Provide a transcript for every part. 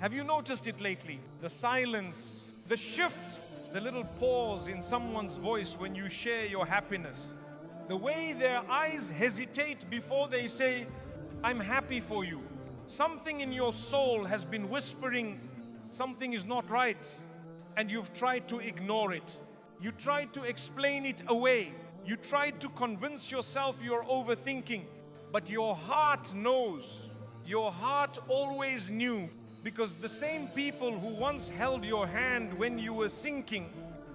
Have you noticed it lately? The silence, the shift, the little pause in someone's voice when you share your happiness. The way their eyes hesitate before they say, I'm happy for you. Something in your soul has been whispering, something is not right, and you've tried to ignore it. You tried to explain it away. You tried to convince yourself you're overthinking, but your heart knows. Your heart always knew, because the same people who once held your hand when you were sinking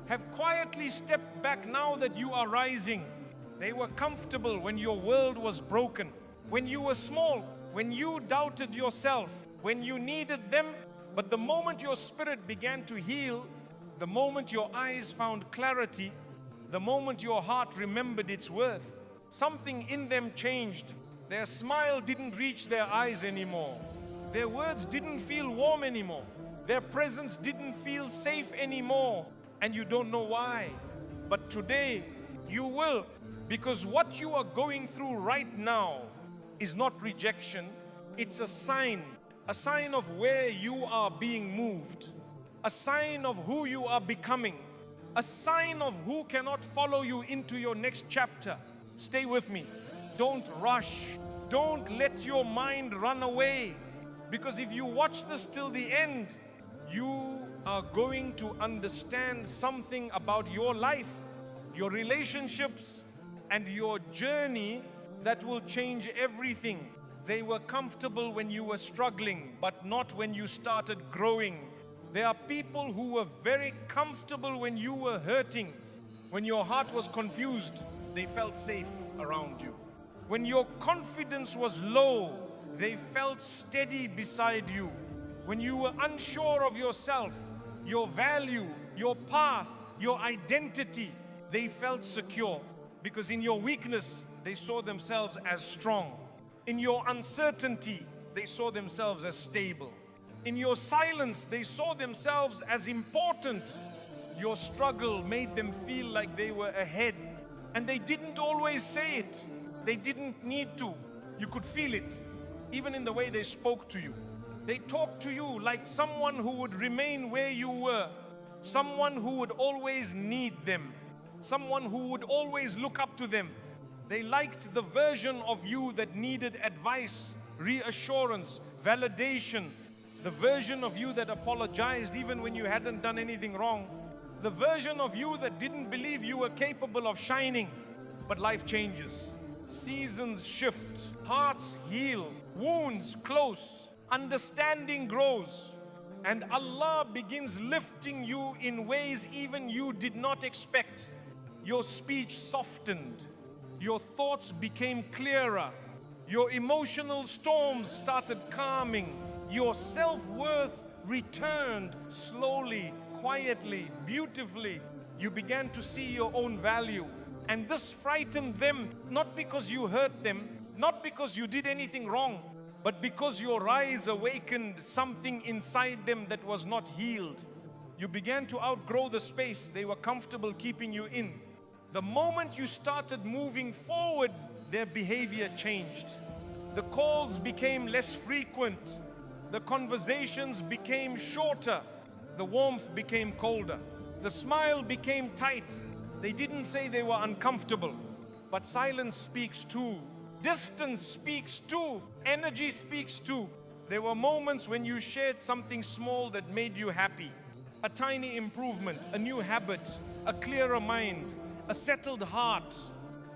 have quietly stepped back now that you are rising. They were comfortable when your world was broken, when you were small, when you doubted yourself, when you needed them. But the moment your spirit began to heal, the moment your eyes found clarity, the moment your heart remembered its worth, something in them changed. Their smile didn't reach their eyes anymore. Their words didn't feel warm anymore. Their presence didn't feel safe anymore. And you don't know why. But today, you will. Because what you are going through right now is not rejection. It's a sign of where you are being moved. A sign of who you are becoming. A sign of who cannot follow you into your next chapter. Stay with me. Don't rush. Don't let your mind run away. Because if you watch this till the end, you are going to understand something about your life, your relationships, and your journey that will change everything. They were comfortable when you were struggling, but not when you started growing. There are people who were very comfortable when you were hurting. When your heart was confused, they felt safe around you. When your confidence was low, they felt steady beside you. When you were unsure of yourself, your value, your path, your identity, they felt secure. Because in your weakness, they saw themselves as strong. In your uncertainty, they saw themselves as stable. In your silence, they saw themselves as important. Your struggle made them feel like they were ahead. And they didn't always say it. They didn't need to. You could feel it, even in the way they spoke to you. They talked to you like someone who would remain where you were. Someone who would always need them. Someone who would always look up to them. They liked the version of you that needed advice, reassurance, validation. The version of you that apologized even when you hadn't done anything wrong. The version of you that didn't believe you were capable of shining. But life changes. Seasons shift. Hearts heal. Wounds close. Understanding grows. And Allah begins lifting you in ways even you did not expect. Your speech softened. Your thoughts became clearer. Your emotional storms started calming. Your self-worth returned slowly, quietly, beautifully. You began to see your own value. And this frightened them, not because you hurt them, not because you did anything wrong, but because your rise awakened something inside them that was not healed. You began to outgrow the space they were comfortable keeping you in. The moment you started moving forward, their behavior changed. The calls became less frequent. The conversations became shorter. The warmth became colder. The smile became tight. They didn't say they were uncomfortable, but silence speaks too. Distance speaks too. Energy speaks too. There were moments when you shared something small that made you happy. A tiny improvement, a new habit, a clearer mind, a settled heart.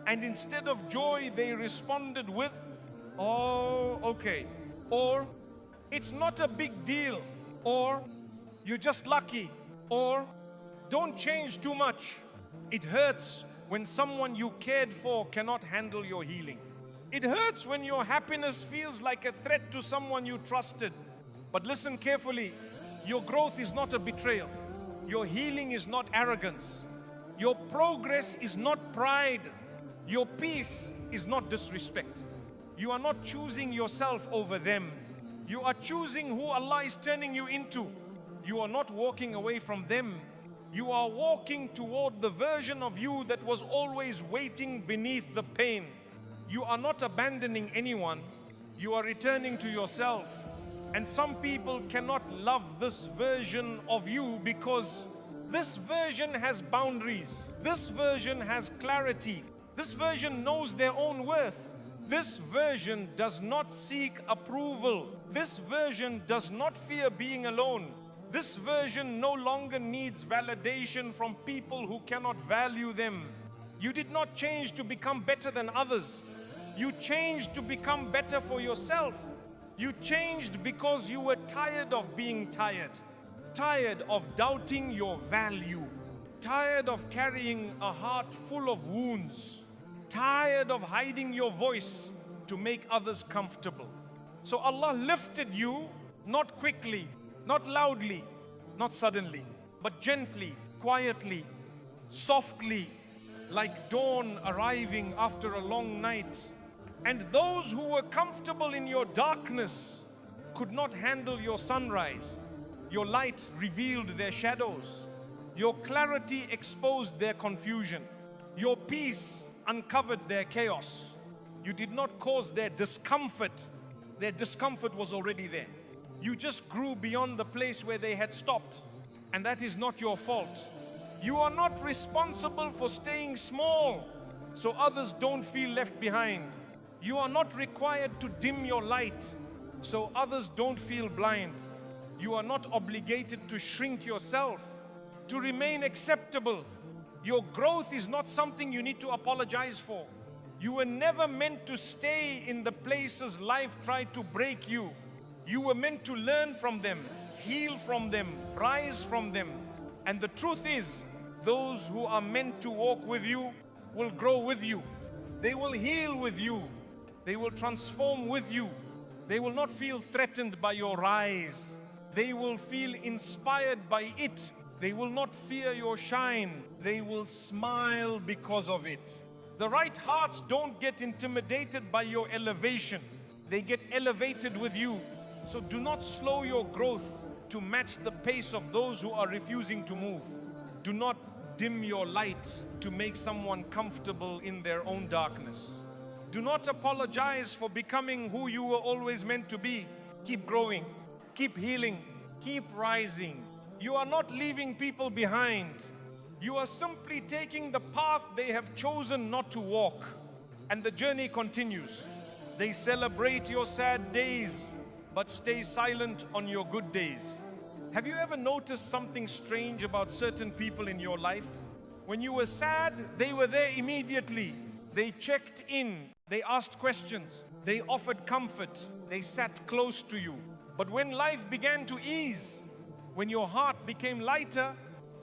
And instead of joy, they responded with, oh, okay. Or, it's not a big deal. Or, you're just lucky. Or, don't change too much. It hurts when someone you cared for cannot handle your healing. It hurts when your happiness feels like a threat to someone you trusted. But listen carefully, your growth is not a betrayal. Your healing is not arrogance. Your progress is not pride. Your peace is not disrespect. You are not choosing yourself over them. You are choosing who Allah is turning you into. You are not walking away from them. You are walking toward the version of you that was always waiting beneath the pain. You are not abandoning anyone. You are returning to yourself. And some people cannot love this version of you because this version has boundaries. This version has clarity. This version knows their own worth. This version does not seek approval. This version does not fear being alone. This version no longer needs validation from people who cannot value them. You did not change to become better than others. You changed to become better for yourself. You changed because you were tired of being tired. Tired of doubting your value. Tired of carrying a heart full of wounds. Tired of hiding your voice to make others comfortable. So Allah lifted you, not quickly, not loudly, not suddenly, but gently, quietly, softly, like dawn arriving after a long night. And those who were comfortable in your darkness could not handle your sunrise. Your light revealed their shadows. Your clarity exposed their confusion. Your peace uncovered their chaos. You did not cause their discomfort. Their discomfort was already there. You just grew beyond the place where they had stopped. And that is not your fault. You are not responsible for staying small so others don't feel left behind. You are not required to dim your light so others don't feel blind. You are not obligated to shrink yourself to remain acceptable. Your growth is not something you need to apologize for. You were never meant to stay in the places life tried to break you. You were meant to learn from them, heal from them, rise from them. And the truth is, those who are meant to walk with you will grow with you. They will heal with you. They will transform with you. They will not feel threatened by your rise. They will feel inspired by it. They will not fear your shine. They will smile because of it. The right hearts don't get intimidated by your elevation. They get elevated with you. So do not slow your growth to match the pace of those who are refusing to move. Do not dim your light to make someone comfortable in their own darkness. Do not apologize for becoming who you were always meant to be. Keep growing, keep healing, keep rising. You are not leaving people behind. You are simply taking the path they have chosen not to walk. And the journey continues. They celebrate your sad days, but stay silent on your good days. Have you ever noticed something strange about certain people in your life? When you were sad, they were there immediately. They checked in. They asked questions. They offered comfort. They sat close to you. But when life began to ease, when your heart became lighter,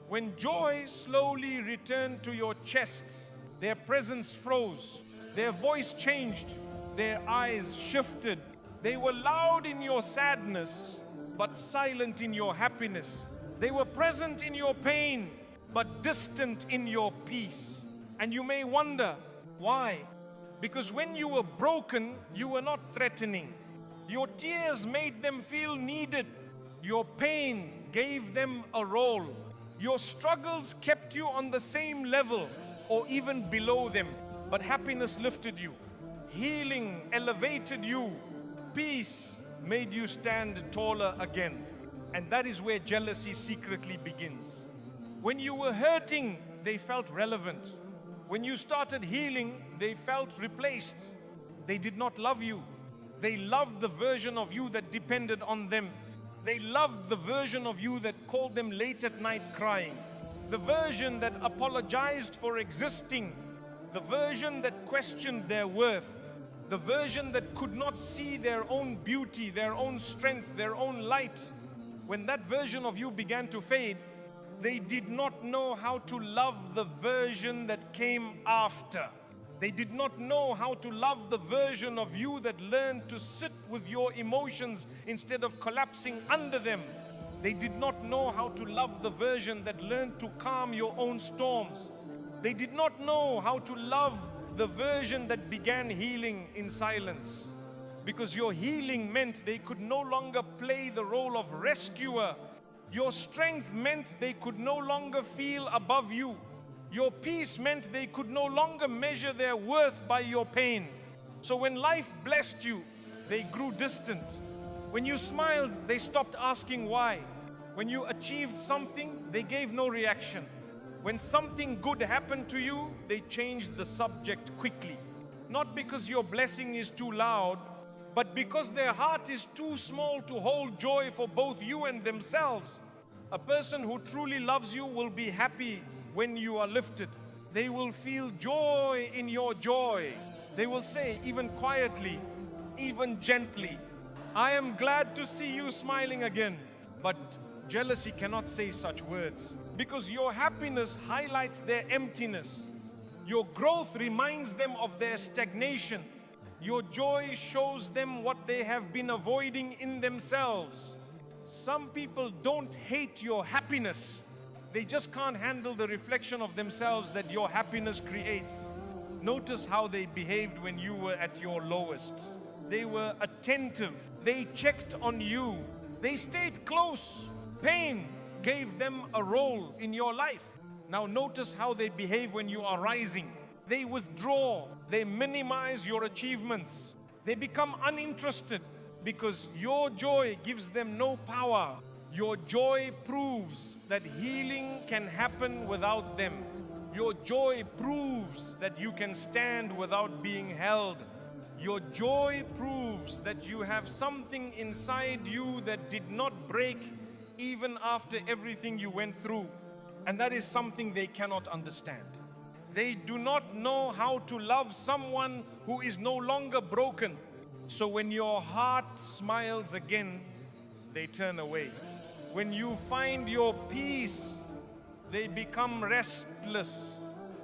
when joy slowly returned to your chest, their presence froze, their voice changed, their eyes shifted. They were loud in your sadness, but silent in your happiness. They were present in your pain, but distant in your peace. And you may wonder, why? Because when you were broken, you were not threatening. Your tears made them feel needed. Your pain gave them a role. Your struggles kept you on the same level or even below them. But happiness lifted you. Healing elevated you. Peace made you stand taller again. And that is where jealousy secretly begins. When you were hurting, they felt relevant. When you started healing, they felt replaced. They did not love you. They loved the version of you that depended on them. They loved the version of you that called them late at night crying. The version that apologized for existing. The version that questioned their worth. The version that could not see their own beauty, their own strength, their own light. When that version of you began to fade, they did not know how to love the version that came after. They did not know how to love the version of you that learned to sit with your emotions instead of collapsing under them. They did not know how to love the version that learned to calm your own storms. They did not know how to love the version that began healing in silence. Because your healing meant they could no longer play the role of rescuer. Your strength meant they could no longer feel above you. Your peace meant they could no longer measure their worth by your pain. So when life blessed you, they grew distant. When you smiled, they stopped asking why. When you achieved something, they gave no reaction. When something good happened to you, they changed the subject quickly. Not because your blessing is too loud, but because their heart is too small to hold joy for both you and themselves. A person who truly loves you will be happy when you are lifted. They will feel joy in your joy. They will say, even quietly, even gently, I am glad to see you smiling again. But jealousy cannot say such words, because your happiness highlights their emptiness. Your growth reminds them of their stagnation. Your joy shows them what they have been avoiding in themselves. Some people don't hate your happiness. They just can't handle the reflection of themselves that your happiness creates. Notice how they behaved when you were at your lowest. They were attentive. They checked on you. They stayed close. Pain gave them a role in your life. Now notice how they behave when you are rising. They withdraw. They minimize your achievements. They become uninterested because your joy gives them no power. Your joy proves that healing can happen without them. Your joy proves that you can stand without being held. Your joy proves that you have something inside you that did not break even after everything you went through. And that is something they cannot understand. They do not know how to love someone who is no longer broken. So when your heart smiles again, they turn away. When you find your peace, they become restless.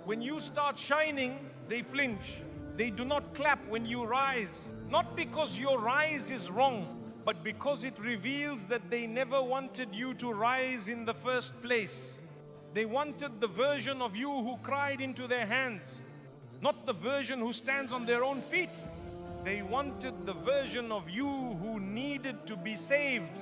When you start shining, they flinch. They do not clap when you rise. Not because your rise is wrong, but because it reveals that they never wanted you to rise in the first place. They wanted the version of you who cried into their hands, not the version who stands on their own feet. They wanted the version of you who needed to be saved,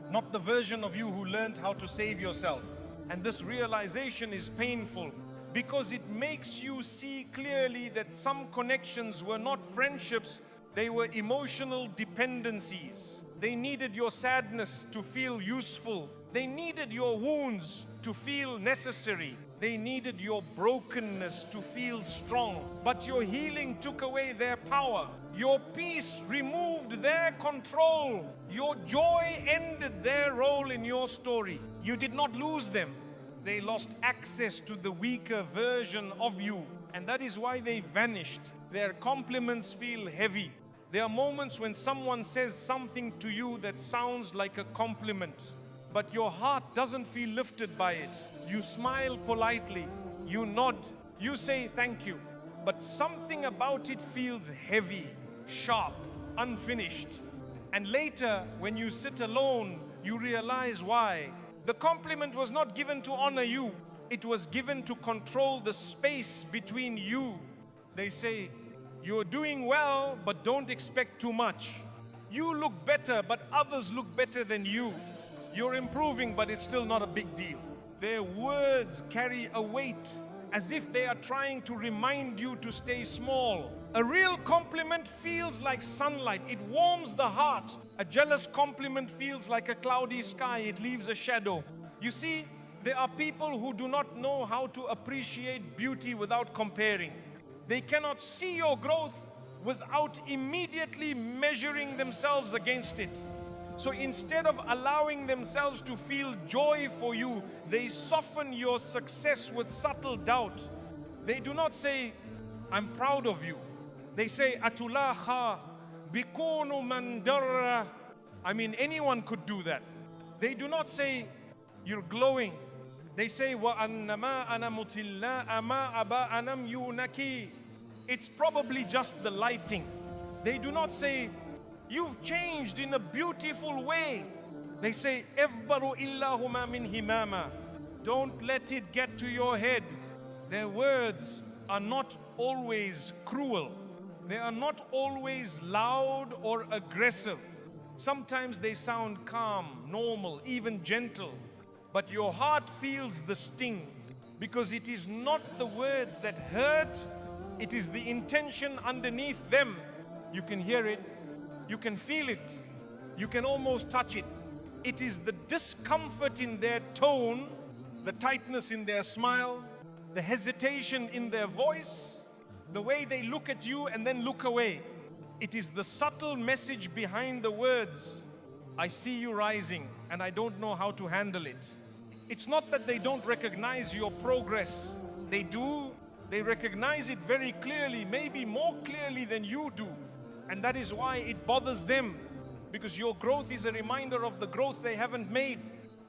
not the version of you who learned how to save yourself. And this realization is painful because it makes you see clearly that some connections were not friendships, they were emotional dependencies. They needed your sadness to feel useful. They needed your wounds to feel necessary. They needed your brokenness to feel strong. But your healing took away their power. Your peace removed their control. Your joy ended their role in your story. You did not lose them. They lost access to the weaker version of you. And that is why they vanished. Their compliments feel heavy. There are moments when someone says something to you that sounds like a compliment, but your heart doesn't feel lifted by it. You smile politely, you nod, you say thank you, but something about it feels heavy, sharp, unfinished. And later, when you sit alone, you realize why. The compliment was not given to honor you, it was given to control the space between you. They say, you're doing well, but don't expect too much. You look better, but others look better than you. You're improving, but it's still not a big deal. Their words carry a weight, as if they are trying to remind you to stay small. A real compliment feels like sunlight. It warms the heart. A jealous compliment feels like a cloudy sky. It leaves a shadow. You see, there are people who do not know how to appreciate beauty without comparing. They cannot see your growth without immediately measuring themselves against it. So instead of allowing themselves to feel joy for you, they soften your success with subtle doubt. They do not say, I'm proud of you. They say, Atulaha bikunu mandara. I mean, anyone could do that. They do not say, you're glowing. They say, wa annama ana mutilla ama aba anam yunaki. It's probably just the lighting. They do not say, you've changed in a beautiful way. They say, Efbaru illahuma min himama. Don't let it get to your head. Their words are not always cruel. They are not always loud or aggressive. Sometimes they sound calm, normal, even gentle. But your heart feels the sting because it is not the words that hurt, it is the intention underneath them. You can hear it. You can feel it. You can almost touch it. It is the discomfort in their tone, the tightness in their smile, the hesitation in their voice, the way they look at you and then look away. It is the subtle message behind the words, I see you rising and I don't know how to handle it. It's not that they don't recognize your progress. They do. They recognize it very clearly, maybe more clearly than you do. And that is why it bothers them, because your growth is a reminder of the growth they haven't made.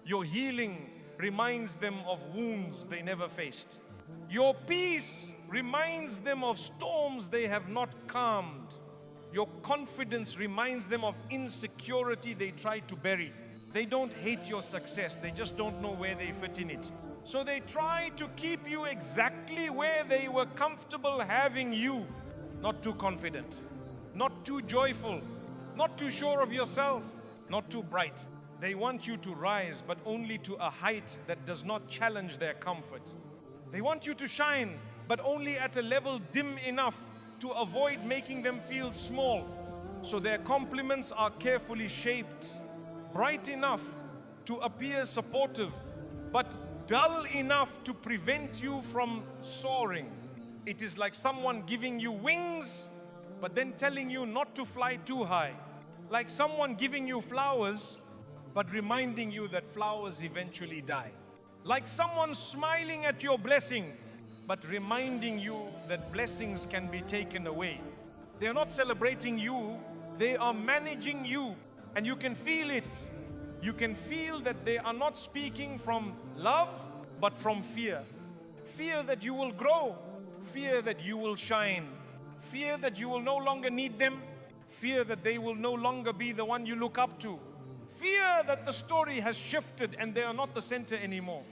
Your healing reminds them of wounds they never faced. Your peace reminds them of storms they have not calmed. Your confidence reminds them of insecurity they try to bury. They don't hate your success, they just don't know where they fit in it. So they try to keep you exactly where they were comfortable having you. Not too confident, not too joyful, not too sure of yourself, not too bright. They want you to rise, but only to a height that does not challenge their comfort. They want you to shine, but only at a level dim enough to avoid making them feel small. So their compliments are carefully shaped, bright enough to appear supportive, but dull enough to prevent you from soaring. It is like someone giving you wings, but then telling you not to fly too high. Like someone giving you flowers, but reminding you that flowers eventually die. Like someone smiling at your blessing, but reminding you that blessings can be taken away. They are not celebrating you, they are managing you, and you can feel it. You can feel that they are not speaking from love, but from fear. Fear that you will grow, fear that you will shine, fear that you will no longer need them, fear that they will no longer be the one you look up to, fear that the story has shifted and they are not the center anymore.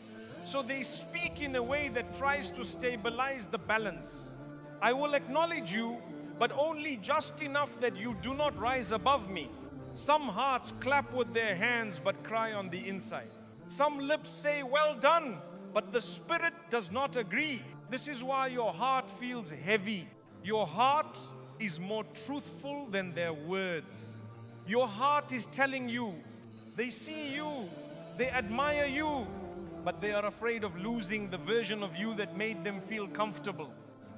So they speak in a way that tries to stabilize the balance. I will acknowledge you, but only just enough that you do not rise above me. Some hearts clap with their hands but cry on the inside. Some lips say, well done, but the spirit does not agree. This is why your heart feels heavy. Your heart is more truthful than their words. Your heart is telling you, they see you, they admire you, but they are afraid of losing the version of you that made them feel comfortable.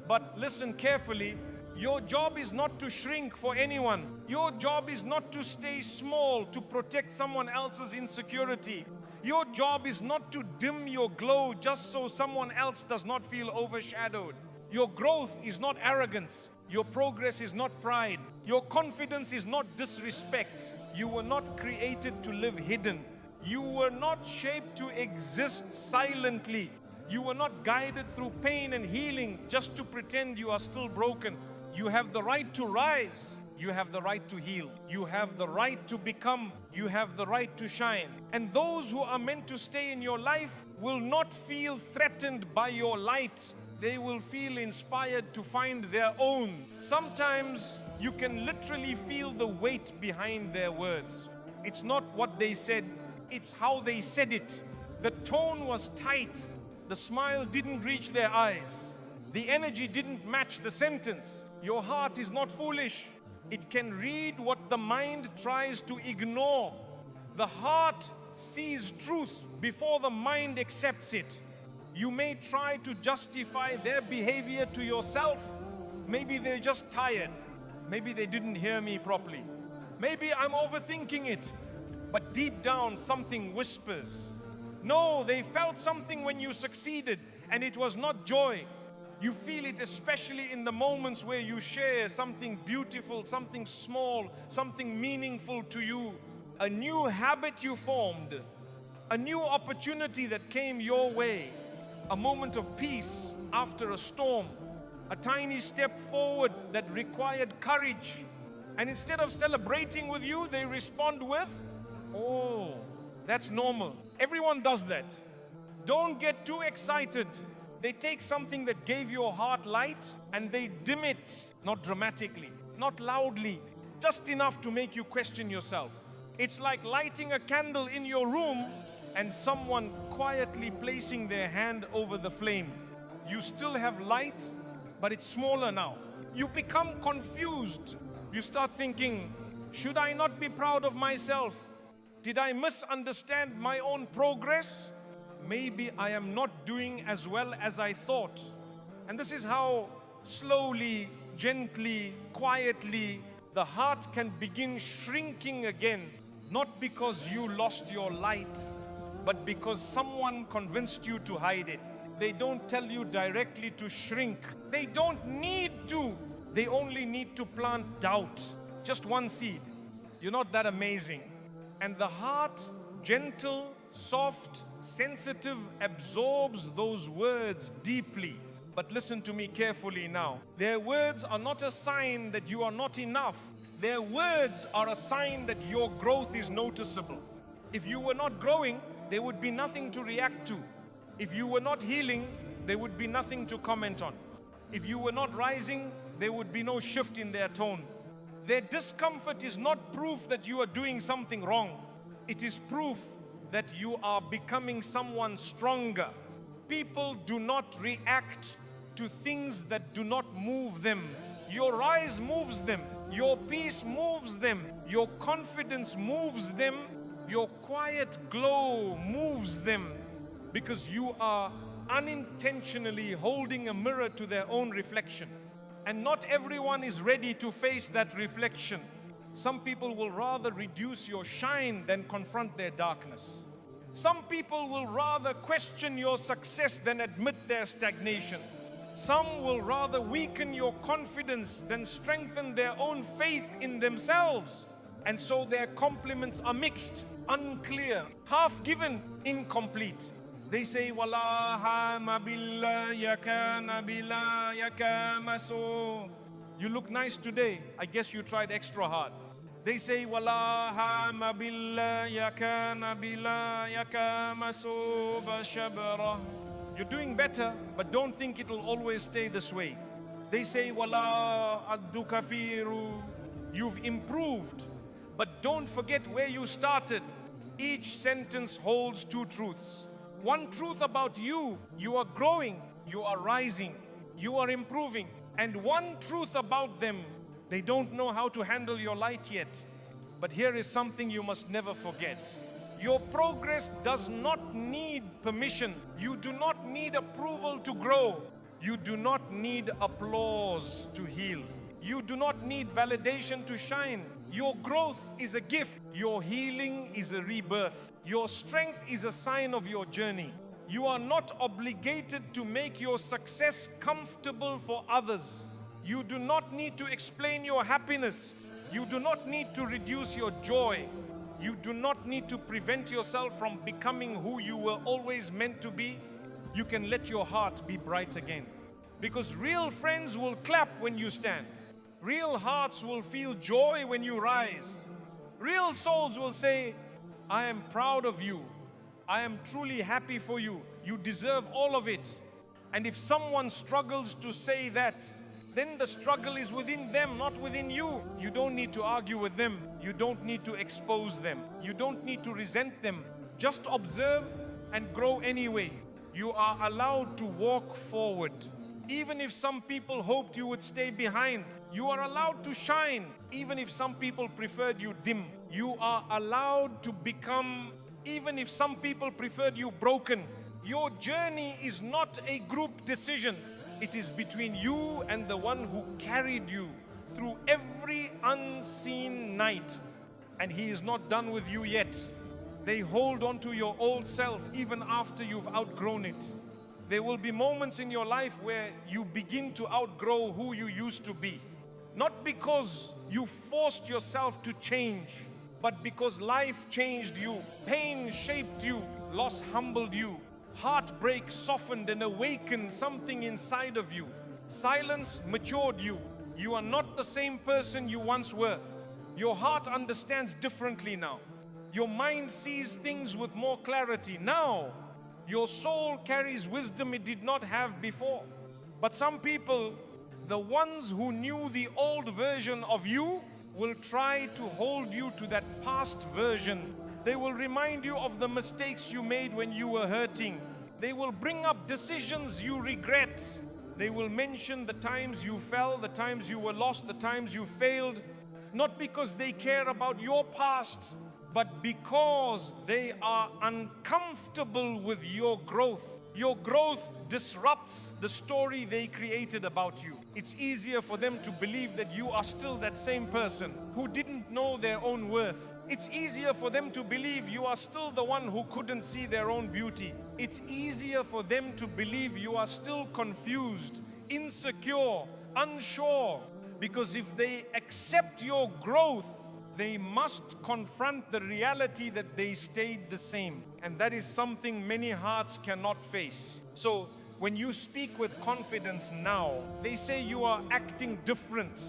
But listen carefully, your job is not to shrink for anyone. Your job is not to stay small to protect someone else's insecurity. Your job is not to dim your glow just so someone else does not feel overshadowed. Your growth is not arrogance. Your progress is not pride. Your confidence is not disrespect. You were not created to live hidden. You were not shaped to exist silently. You were not guided through pain and healing just to pretend you are still broken. You have the right to rise. You have the right to heal. You have the right to become. You have the right to shine. And those who are meant to stay in your life will not feel threatened by your light. They will feel inspired to find their own. Sometimes you can literally feel the weight behind their words. It's not what they said, it's how they said it. The tone was tight. The smile didn't reach their eyes. The energy didn't match the sentence. Your heart is not foolish. It can read what the mind tries to ignore. The heart sees truth before the mind accepts it. You may try to justify their behavior to yourself. Maybe they're just tired. Maybe they didn't hear me properly. Maybe I'm overthinking it. But deep down, something whispers. No, they felt something when you succeeded, and it was not joy. You feel it especially in the moments where you share something beautiful, something small, something meaningful to you. A new habit you formed, a new opportunity that came your way, a moment of peace after a storm, a tiny step forward that required courage. And instead of celebrating with you, they respond with, oh, that's normal. Everyone does that. Don't get too excited. They take something that gave your heart light and they dim it, not dramatically, not loudly, just enough to make you question yourself. It's like lighting a candle in your room and someone quietly placing their hand over the flame. You still have light, but it's smaller now. You become confused. You start thinking, Should I not be proud of myself? Did I misunderstand my own progress? Maybe I am not doing as well as I thought. And this is how slowly, gently, quietly, the heart can begin shrinking again. Not because you lost your light, but because someone convinced you to hide it. They don't tell you directly to shrink. They don't need to. They only need to plant doubt. Just one seed. You're not that amazing. And the heart, gentle, soft, sensitive, absorbs those words deeply. But listen to me carefully now. Their words are not a sign that you are not enough. Their words are a sign that your growth is noticeable. If you were not growing, there would be nothing to react to. If you were not healing, there would be nothing to comment on. If you were not rising, there would be no shift in their tone. Their discomfort is not proof that you are doing something wrong. It is proof that you are becoming someone stronger. People do not react to things that do not move them. Your rise moves them. Your peace moves them. Your confidence moves them. Your quiet glow moves them, because you are unintentionally holding a mirror to their own reflection. And not everyone is ready to face that reflection. Some people will rather reduce your shine than confront their darkness. Some people will rather question your success than admit their stagnation. Some will rather weaken your confidence than strengthen their own faith in themselves. And so their compliments are mixed, unclear, half-given, incomplete. They say, Wallaha ma billah yaka nabila yaka maso. You look nice today. I guess you tried extra hard. They say, Wallaha ma billah yaka nabila yaka maso bashabara. You're doing better, but don't think it'll always stay this way. They say, Wallah addu kafiru. You've improved, but don't forget where you started. Each sentence holds two truths. One truth about you: you are growing, you are rising, you are improving. And one truth about them: they don't know how to handle your light yet. But here is something you must never forget. Your progress does not need permission. You do not need approval to grow. You do not need applause to heal. You do not need validation to shine. Your growth is a gift. Your healing is a rebirth. Your strength is a sign of your journey. You are not obligated to make your success comfortable for others. You do not need to explain your happiness. You do not need to reduce your joy. You do not need to prevent yourself from becoming who you were always meant to be. You can let your heart be bright again. Because real friends will clap when you stand. Real hearts will feel joy when you rise. Real souls will say, I am proud of you. I am truly happy for you. You deserve all of it. And if someone struggles to say that, then the struggle is within them, not within you. You don't need to argue with them. You don't need to expose them. You don't need to resent them. Just observe and grow anyway. You are allowed to walk forward. Even if some people hoped you would stay behind, you are allowed to shine. Even if some people preferred you dim, you are allowed to become. Even if some people preferred you broken, your journey is not a group decision. It is between you and the one who carried you through every unseen night. And he is not done with you yet. They hold on to your old self even after you've outgrown it. There will be moments in your life where you begin to outgrow who you used to be. Not because you forced yourself to change, but because life changed you. Pain shaped you. Loss humbled you. Heartbreak softened and awakened something inside of you. Silence matured you. You are not the same person you once were. Your heart understands differently now. Your mind sees things with more clarity now. Your soul carries wisdom it did not have before. But some people, the ones who knew the old version of you, will try to hold you to that past version. They will remind you of the mistakes you made when you were hurting. They will bring up decisions you regret. They will mention the times you fell, the times you were lost, the times you failed. not because they care about your past, but because they are uncomfortable with your growth. Your growth disrupts the story they created about you. It's easier for them to believe that you are still that same person who didn't know their own worth. It's easier for them to believe you are still the one who couldn't see their own beauty. It's easier for them to believe you are still confused, insecure, unsure. Because if they accept your growth, they must confront the reality that they stayed the same. And that is something many hearts cannot face. So when you speak with confidence now, they say you are acting different.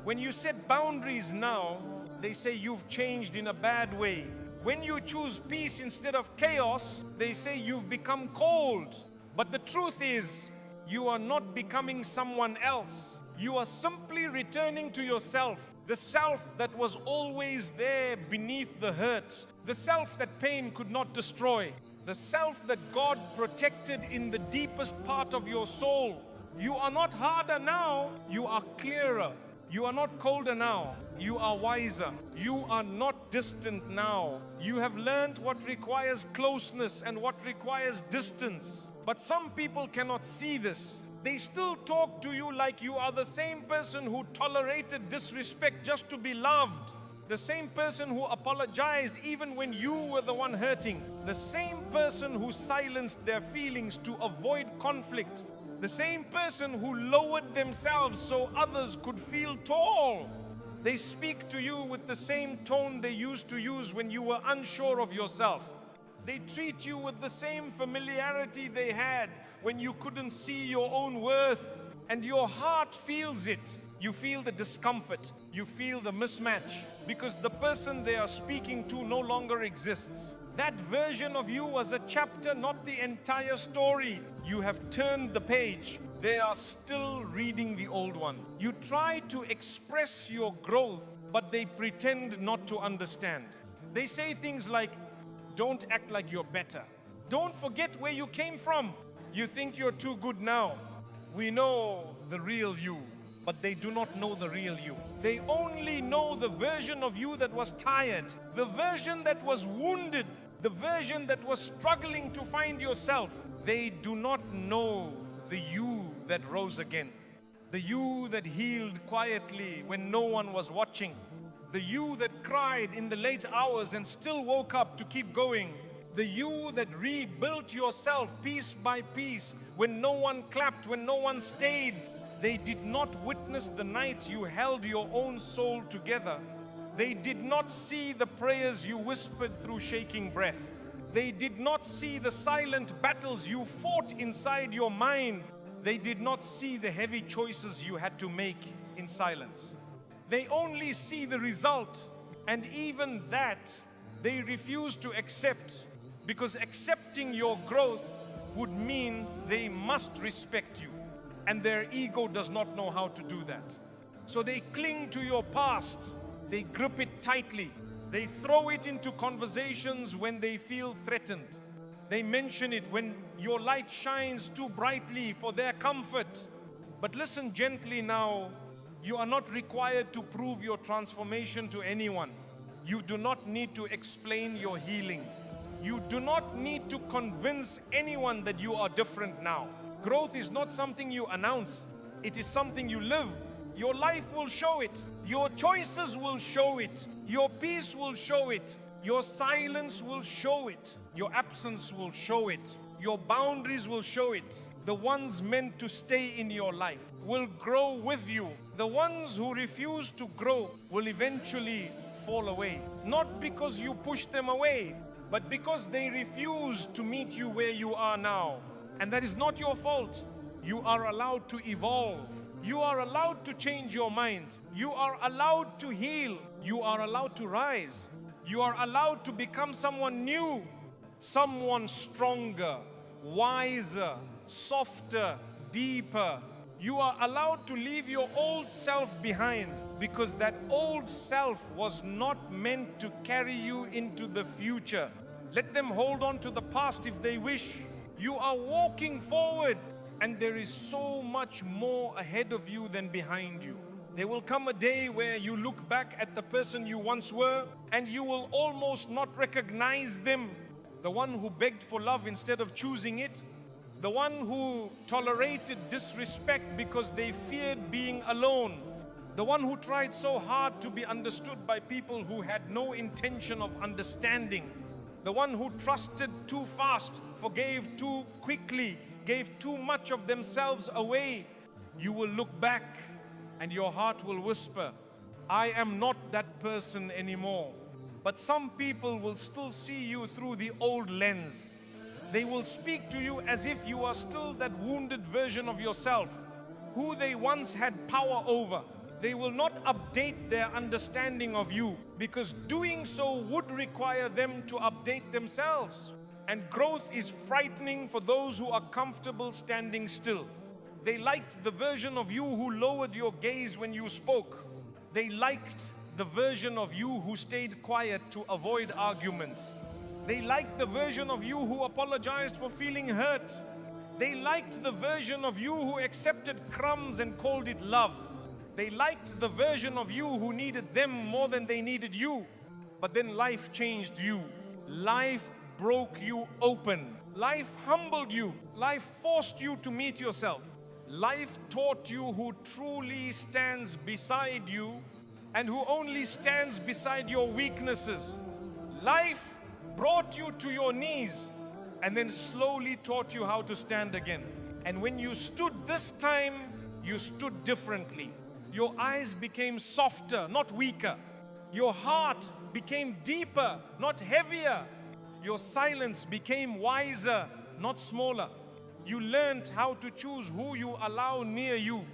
When you set boundaries now, they say you've changed in a bad way. When you choose peace instead of chaos, they say you've become cold. But the truth is, you are not becoming someone else. You are simply returning to yourself, the self that was always there beneath the hurt, the self that pain could not destroy, the self that God protected in the deepest part of your soul. You are not harder now, you are clearer. You are not colder now, you are wiser. You are not distant now. You have learned what requires closeness and what requires distance. But some people cannot see this. They still talk to you like you are the same person who tolerated disrespect just to be loved. The same person who apologized even when you were the one hurting. The same person who silenced their feelings to avoid conflict. The same person who lowered themselves so others could feel tall. They speak to you with the same tone they used to use when you were unsure of yourself. They treat you with the same familiarity they had when you couldn't see your own worth. And your heart feels it. You feel the discomfort. You feel the mismatch. Because the person they are speaking to no longer exists. That version of you was a chapter, not the entire story. You have turned the page. They are still reading the old one. You try to express your growth, but they pretend not to understand. They say things like, don't act like you're better. Don't forget where you came from. You think you're too good now. We know the real you, but they do not know the real you. They only know the version of you that was tired, the version that was wounded, the version that was struggling to find yourself. They do not know the you that rose again, the you that healed quietly when no one was watching, the you that cried in the late hours and still woke up to keep going, the you that rebuilt yourself piece by piece when no one clapped, when no one stayed. They did not witness the nights you held your own soul together. They did not see the prayers you whispered through shaking breath. They did not see the silent battles you fought inside your mind. They did not see the heavy choices you had to make in silence. They only see the result, and even that they refuse to accept, because accepting your growth would mean they must respect you, and their ego does not know how to do that. So they cling to your past, they grip it tightly, they throw it into conversations when they feel threatened. They mention it when your light shines too brightly for their comfort. But listen gently now, you are not required to prove your transformation to anyone. You do not need to explain your healing. You do not need to convince anyone that you are different now. Growth is not something you announce. It is something you live. Your life will show it. Your choices will show it. Your peace will show it. Your silence will show it. Your absence will show it. Your boundaries will show it. The ones meant to stay in your life will grow with you. The ones who refuse to grow will eventually fall away. Not because you push them away, but because they refuse to meet you where you are now. And that is not your fault. You are allowed to evolve. You are allowed to change your mind. You are allowed to heal. You are allowed to rise. You are allowed to become someone new, someone stronger, wiser, softer, deeper. You are allowed to leave your old self behind, because that old self was not meant to carry you into the future. Let them hold on to the past if they wish. You are walking forward, and there is so much more ahead of you than behind you. There will come a day where you look back at the person you once were and you will almost not recognize them. The one who begged for love instead of choosing it. The one who tolerated disrespect because they feared being alone. The one who tried so hard to be understood by people who had no intention of understanding. The one who trusted too fast, forgave too quickly, gave too much of themselves away. You will look back and your heart will whisper, I am not that person anymore. But some people will still see you through the old lens. They will speak to you as if you are still that wounded version of yourself, who they once had power over. They will not update their understanding of you, because doing so would require them to update themselves. And growth is frightening for those who are comfortable standing still. They liked the version of you who lowered your gaze when you spoke. They liked the version of you who stayed quiet to avoid arguments. They liked the version of you who apologized for feeling hurt. They liked the version of you who accepted crumbs and called it love. They liked the version of you who needed them more than they needed you. But then life changed you. Life broke you open. Life humbled you. Life forced you to meet yourself. Life taught you who truly stands beside you and who only stands beside your weaknesses. Life brought you to your knees and then slowly taught you how to stand again. And when you stood this time, you stood differently. Your eyes became softer, not weaker. Your heart became deeper, not heavier. Your silence became wiser, not smaller. You learned how to choose who you allow near you.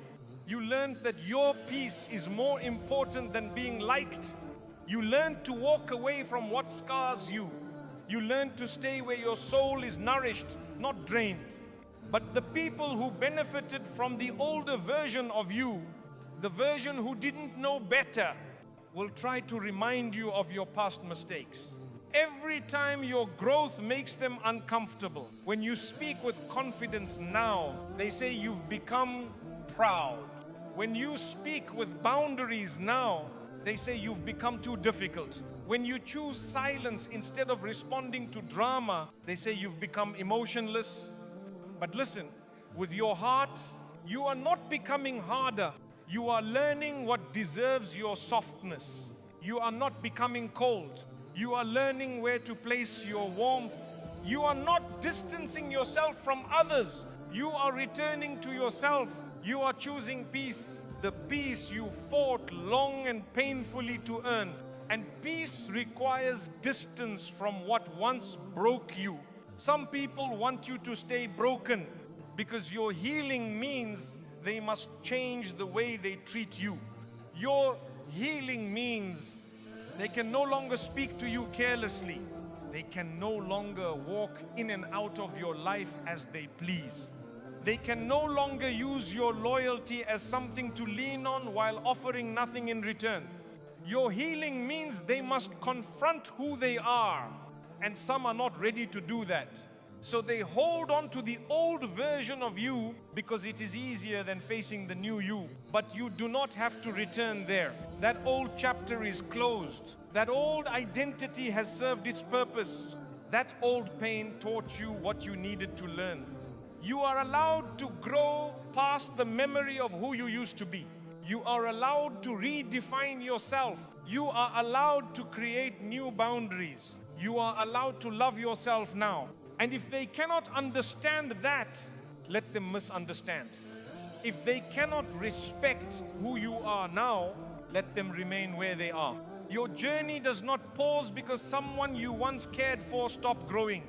You learned that your peace is more important than being liked. You learned to walk away from what scars you. You learned to stay where your soul is nourished, not drained. But the people who benefited from the older version of you, the version who didn't know better, will try to remind you of your past mistakes. Every time your growth makes them uncomfortable, when you speak with confidence now, they say you've become proud. When you speak with boundaries now, they say you've become too difficult. When you choose silence instead of responding to drama, they say you've become emotionless. But listen, with your heart, you are not becoming harder. You are learning what deserves your softness. You are not becoming cold. You are learning where to place your warmth. You are not distancing yourself from others. You are returning to yourself. You are choosing peace. The peace you fought long and painfully to earn. And peace requires distance from what once broke you. Some people want you to stay broken because your healing means they must change the way they treat you. Your healing means they can no longer speak to you carelessly. They can no longer walk in and out of your life as they please. They can no longer use your loyalty as something to lean on while offering nothing in return. Your healing means they must confront who they are, and some are not ready to do that. So they hold on to the old version of you because it is easier than facing the new you. But you do not have to return there. That old chapter is closed. That old identity has served its purpose. That old pain taught you what you needed to learn. You are allowed to grow past the memory of who you used to be. You are allowed to redefine yourself. You are allowed to create new boundaries. You are allowed to love yourself now. And if they cannot understand that, let them misunderstand. If they cannot respect who you are now, let them remain where they are. Your journey does not pause because someone you once cared for stopped growing.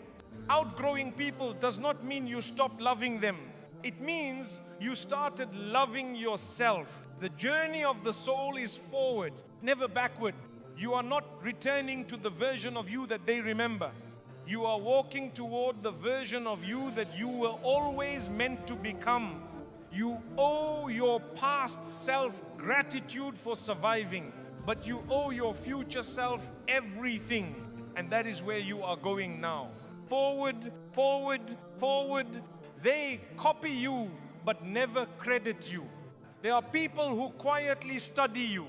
Outgrowing people does not mean you stopped loving them. It means you started loving yourself. The journey of the soul is forward, never backward. You are not returning to the version of you that they remember. You are walking toward the version of you that you were always meant to become. You owe your past self gratitude for surviving, but you owe your future self everything. And that is where you are going now. Forward, forward, forward. They copy you, but never credit you. There are people who quietly study you.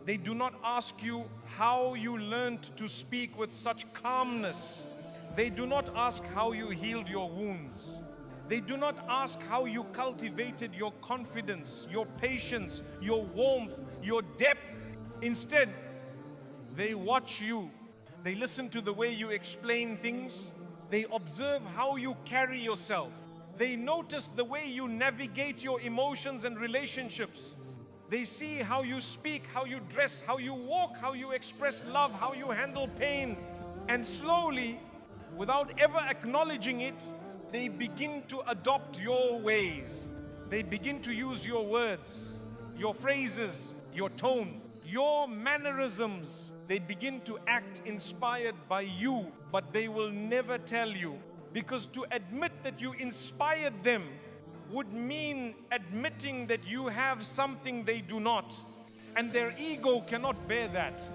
They do not ask you how you learned to speak with such calmness. They do not ask how you healed your wounds. They do not ask how you cultivated your confidence, your patience, your warmth, your depth. Instead, they watch you. They listen to the way you explain things. They observe how you carry yourself. They notice the way you navigate your emotions and relationships. They see how you speak, how you dress, how you walk, how you express love, how you handle pain. And slowly, without ever acknowledging it, they begin to adopt your ways. They begin to use your words, your phrases, your tone, your mannerisms. They begin to act inspired by you, but they will never tell you. Because to admit that you inspired them would mean admitting that you have something they do not. And their ego cannot bear that.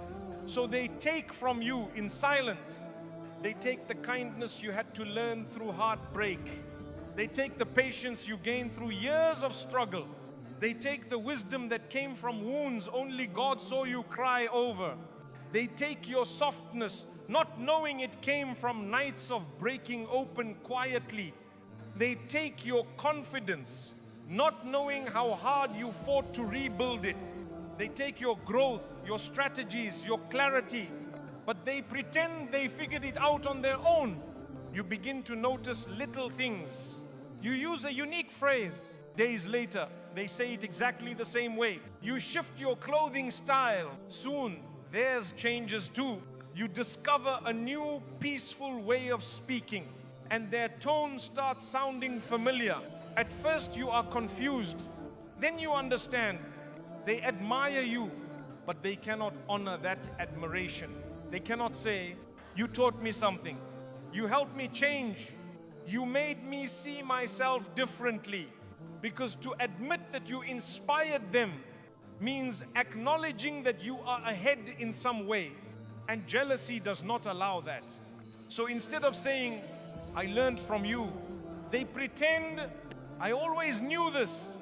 So they take from you in silence. They take the kindness you had to learn through heartbreak. They take the patience you gained through years of struggle. They take the wisdom that came from wounds only God saw you cry over. They take your softness, not knowing it came from nights of breaking open quietly. They take your confidence, not knowing how hard you fought to rebuild it. They take your growth, your strategies, your clarity, but they pretend they figured it out on their own. You begin to notice little things. You use a unique phrase. Days later, they say it exactly the same way. You shift your clothing style. Soon, theirs changes too. You discover a new, peaceful way of speaking, and their tone starts sounding familiar. At first, you are confused. Then you understand. They admire you, but they cannot honor that admiration. They cannot say, "You taught me something. You helped me change. You made me see myself differently." Because to admit that you inspired them means acknowledging that you are ahead in some way. And jealousy does not allow that. So instead of saying, "I learned from you," they pretend, "I always knew this."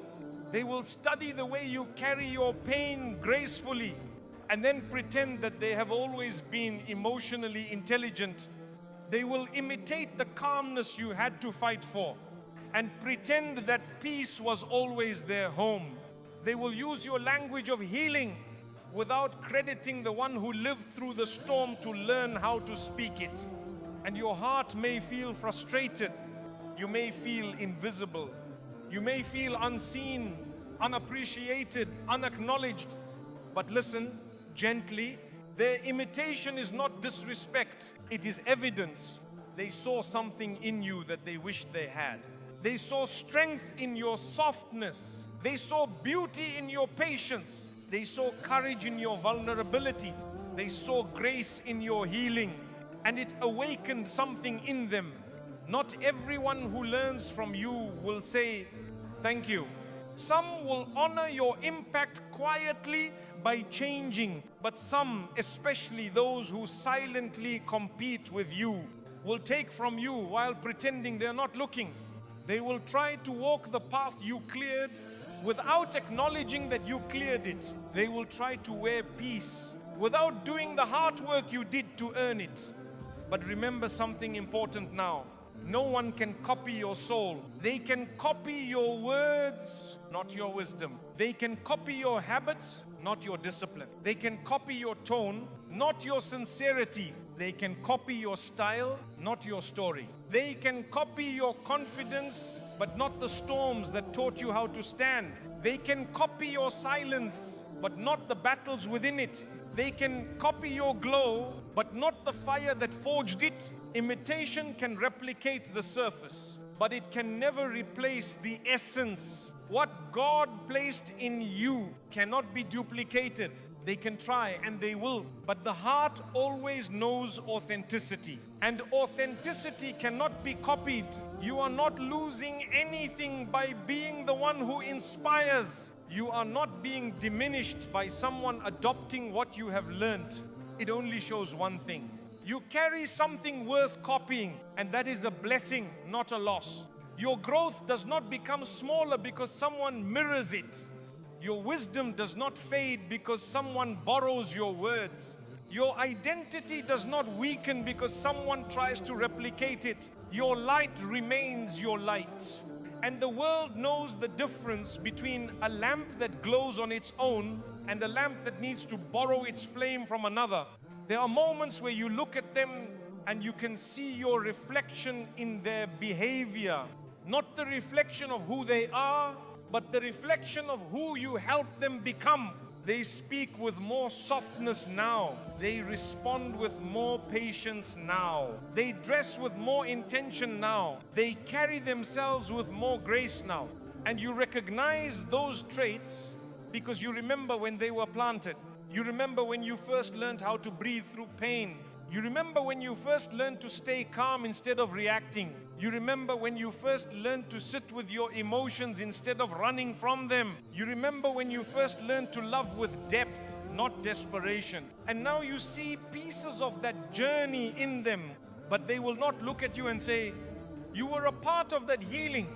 They will study the way you carry your pain gracefully and then pretend that they have always been emotionally intelligent. They will imitate the calmness you had to fight for and pretend that peace was always their home. They will use your language of healing without crediting the one who lived through the storm to learn how to speak it. And your heart may feel frustrated. You may feel invisible. You may feel unseen, unappreciated, unacknowledged. But listen gently. Their imitation is not disrespect. It is evidence. They saw something in you that they wished they had. They saw strength in your softness. They saw beauty in your patience. They saw courage in your vulnerability. They saw grace in your healing. And it awakened something in them. Not everyone who learns from you will say, "Thank you." Some will honor your impact quietly by changing, but some, especially those who silently compete with you, will take from you while pretending they're not looking. They will try to walk the path you cleared without acknowledging that you cleared it. They will try to wear peace without doing the hard work you did to earn it. But remember something important now. No one can copy your soul. They can copy your words, not your wisdom. They can copy your habits, not your discipline. They can copy your tone, not your sincerity. They can copy your style, not your story. They can copy your confidence, but not the storms that taught you how to stand. They can copy your silence, but not the battles within it. They can copy your glow, but not the fire that forged it. Imitation can replicate the surface, but it can never replace the essence. What God placed in you cannot be duplicated. They can try and they will, but the heart always knows authenticity. And authenticity cannot be copied. You are not losing anything by being the one who inspires. You are not being diminished by someone adopting what you have learned. It only shows one thing. You carry something worth copying, and that is a blessing, not a loss. Your growth does not become smaller because someone mirrors it. Your wisdom does not fade because someone borrows your words. Your identity does not weaken because someone tries to replicate it. Your light remains your light. And the world knows the difference between a lamp that glows on its own and a lamp that needs to borrow its flame from another. There are moments where you look at them and you can see your reflection in their behavior. Not the reflection of who they are, but the reflection of who you help them become. They speak with more softness now. They respond with more patience now. They dress with more intention now. They carry themselves with more grace now. And you recognize those traits because you remember when they were planted. You remember when you first learned how to breathe through pain. You remember when you first learned to stay calm instead of reacting. You remember when you first learned to sit with your emotions instead of running from them. You remember when you first learned to love with depth, not desperation. And now you see pieces of that journey in them, but they will not look at you and say, you were a part of that healing.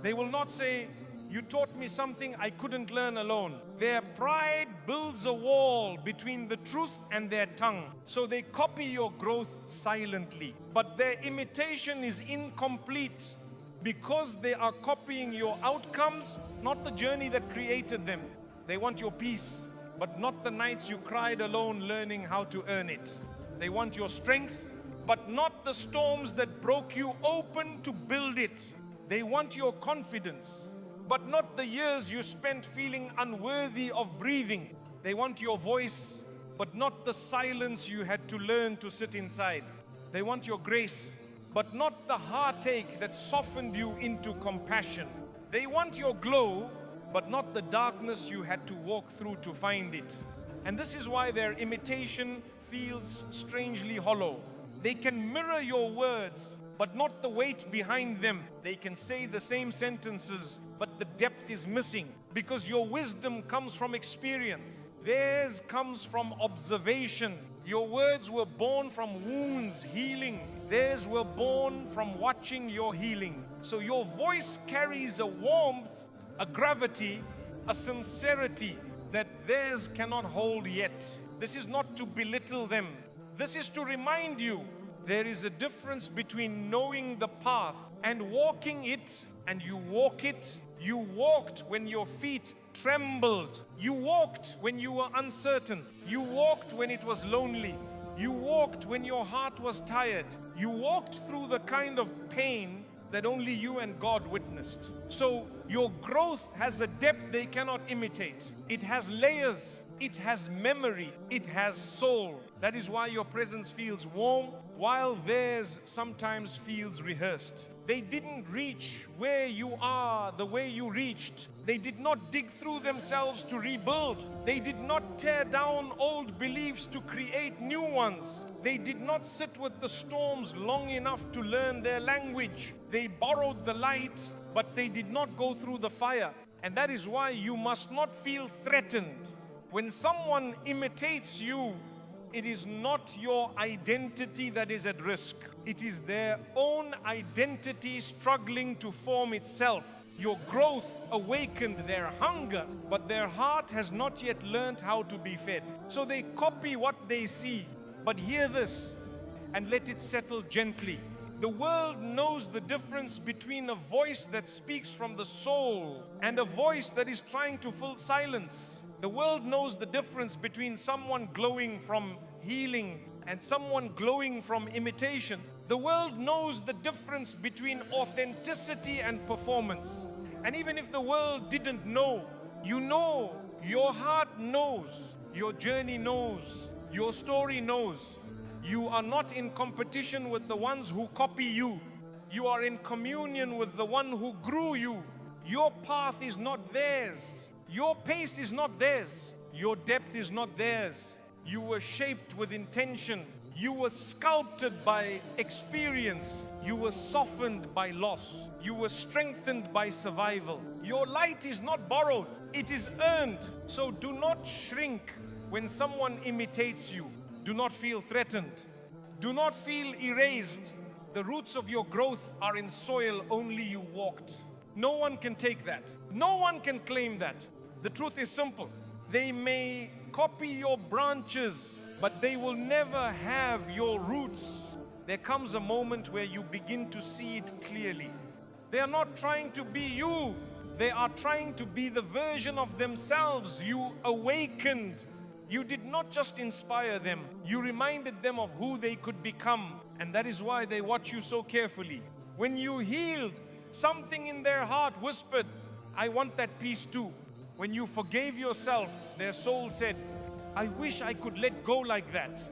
They will not say, you taught me something I couldn't learn alone. Their pride builds a wall between the truth and their tongue. So they copy your growth silently. But their imitation is incomplete because they are copying your outcomes, not the journey that created them. They want your peace, but not the nights you cried alone learning how to earn it. They want your strength, but not the storms that broke you open to build it. They want your confidence, but not the years you spent feeling unworthy of breathing. They want your voice, but not the silence you had to learn to sit inside. They want your grace, but not the heartache that softened you into compassion. They want your glow, but not the darkness you had to walk through to find it. And this is why their imitation feels strangely hollow. They can mirror your words, but not the weight behind them. They can say the same sentences, but the depth is missing because your wisdom comes from experience. Theirs comes from observation. Your words were born from wounds healing. Theirs were born from watching your healing. So your voice carries a warmth, a gravity, a sincerity that theirs cannot hold yet. This is not to belittle them. This is to remind you there is a difference between knowing the path and walking it, and you walk it. You walked when your feet trembled. You walked when you were uncertain. You walked when it was lonely. You walked when your heart was tired. You walked through the kind of pain that only you and God witnessed. So your growth has a depth they cannot imitate. It has layers. It has memory. It has soul. That is why your presence feels warm, while theirs sometimes feels rehearsed. They didn't reach where you are the way you reached. They did not dig through themselves to rebuild. They did not tear down old beliefs to create new ones. They did not sit with the storms long enough to learn their language. They borrowed the light, but they did not go through the fire. And that is why you must not feel threatened. When someone imitates you, it is not your identity that is at risk. It is their own identity struggling to form itself. Your growth awakened their hunger, but their heart has not yet learned how to be fed. So they copy what they see. But hear this and let it settle gently. The world knows the difference between a voice that speaks from the soul and a voice that is trying to fill silence. The world knows the difference between someone glowing from healing and someone glowing from imitation. The world knows the difference between authenticity and performance. And even if the world didn't know, you know, your heart knows, your journey knows, your story knows. You are not in competition with the ones who copy you. You are in communion with the one who grew you. Your path is not theirs. Your pace is not theirs. Your depth is not theirs. You were shaped with intention. You were sculpted by experience. You were softened by loss. You were strengthened by survival. Your light is not borrowed. It is earned. So do not shrink when someone imitates you. Do not feel threatened. Do not feel erased. The roots of your growth are in soil only you walked. No one can take that. No one can claim that. The truth is simple. They may copy your branches, but they will never have your roots. There comes a moment where you begin to see it clearly. They are not trying to be you. They are trying to be the version of themselves you awakened. You did not just inspire them, you reminded them of who they could become. And that is why they watch you so carefully. When you healed, something in their heart whispered, I want that peace too. When you forgave yourself, their soul said, I wish I could let go like that.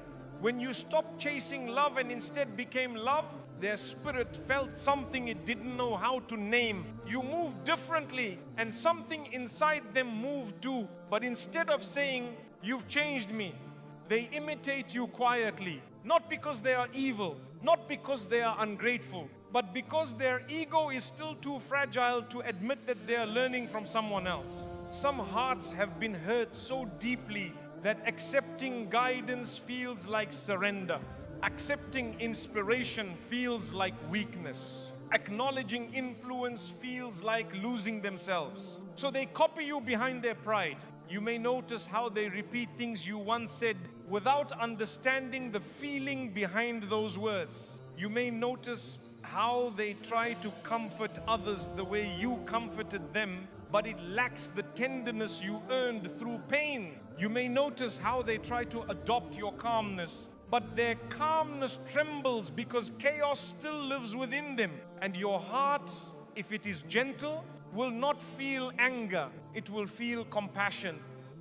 When you stopped chasing love and instead became love, their spirit felt something it didn't know how to name. You moved differently and something inside them moved too. But instead of saying, you've changed me, they imitate you quietly. Not because they are evil, not because they are ungrateful, but because their ego is still too fragile to admit that they are learning from someone else. Some hearts have been hurt so deeply that accepting guidance feels like surrender. Accepting inspiration feels like weakness. Acknowledging influence feels like losing themselves. So they copy you behind their pride. You may notice how they repeat things you once said without understanding the feeling behind those words. You may notice how they try to comfort others the way you comforted them, but it lacks the tenderness you earned through pain. You may notice how they try to adopt your calmness, but their calmness trembles because chaos still lives within them. And your heart, if it is gentle, will not feel anger, it will feel compassion.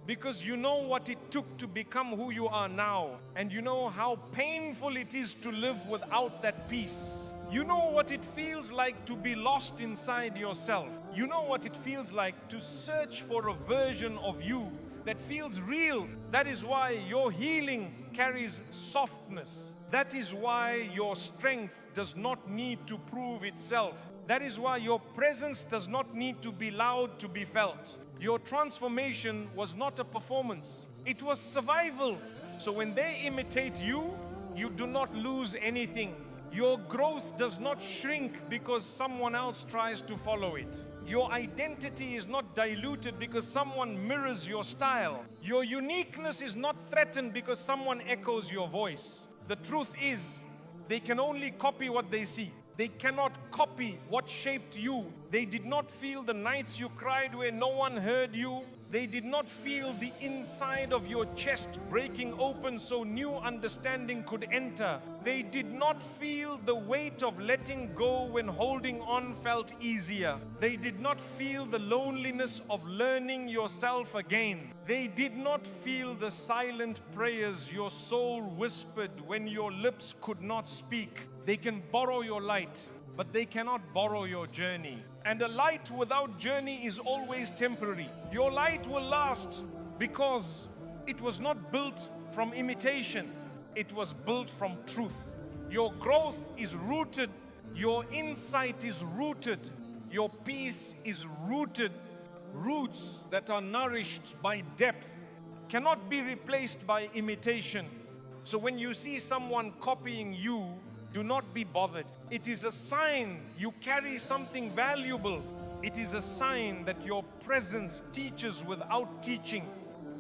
Because you know what it took to become who you are now, and you know how painful it is to live without that peace. You know what it feels like to be lost inside yourself. You know what it feels like to search for a version of you that feels real. That is why your healing carries softness. That is why your strength does not need to prove itself. That is why your presence does not need to be loud to be felt. Your transformation was not a performance, it was survival. So when they imitate you, you do not lose anything. Your growth does not shrink because someone else tries to follow it. Your identity is not diluted because someone mirrors your style. Your uniqueness is not threatened because someone echoes your voice. The truth is, they can only copy what they see. They cannot copy what shaped you. They did not feel the nights you cried where no one heard you. They did not feel the inside of your chest breaking open so new understanding could enter. They did not feel the weight of letting go when holding on felt easier. They did not feel the loneliness of learning yourself again. They did not feel the silent prayers your soul whispered when your lips could not speak. They can borrow your light, but they cannot borrow your journey. And a light without journey is always temporary. Your light will last because it was not built from imitation. It was built from truth. Your growth is rooted. Your insight is rooted. Your peace is rooted. Roots that are nourished by depth cannot be replaced by imitation. So when you see someone copying you, do not be bothered. It is a sign you carry something valuable. It is a sign that your presence teaches without teaching.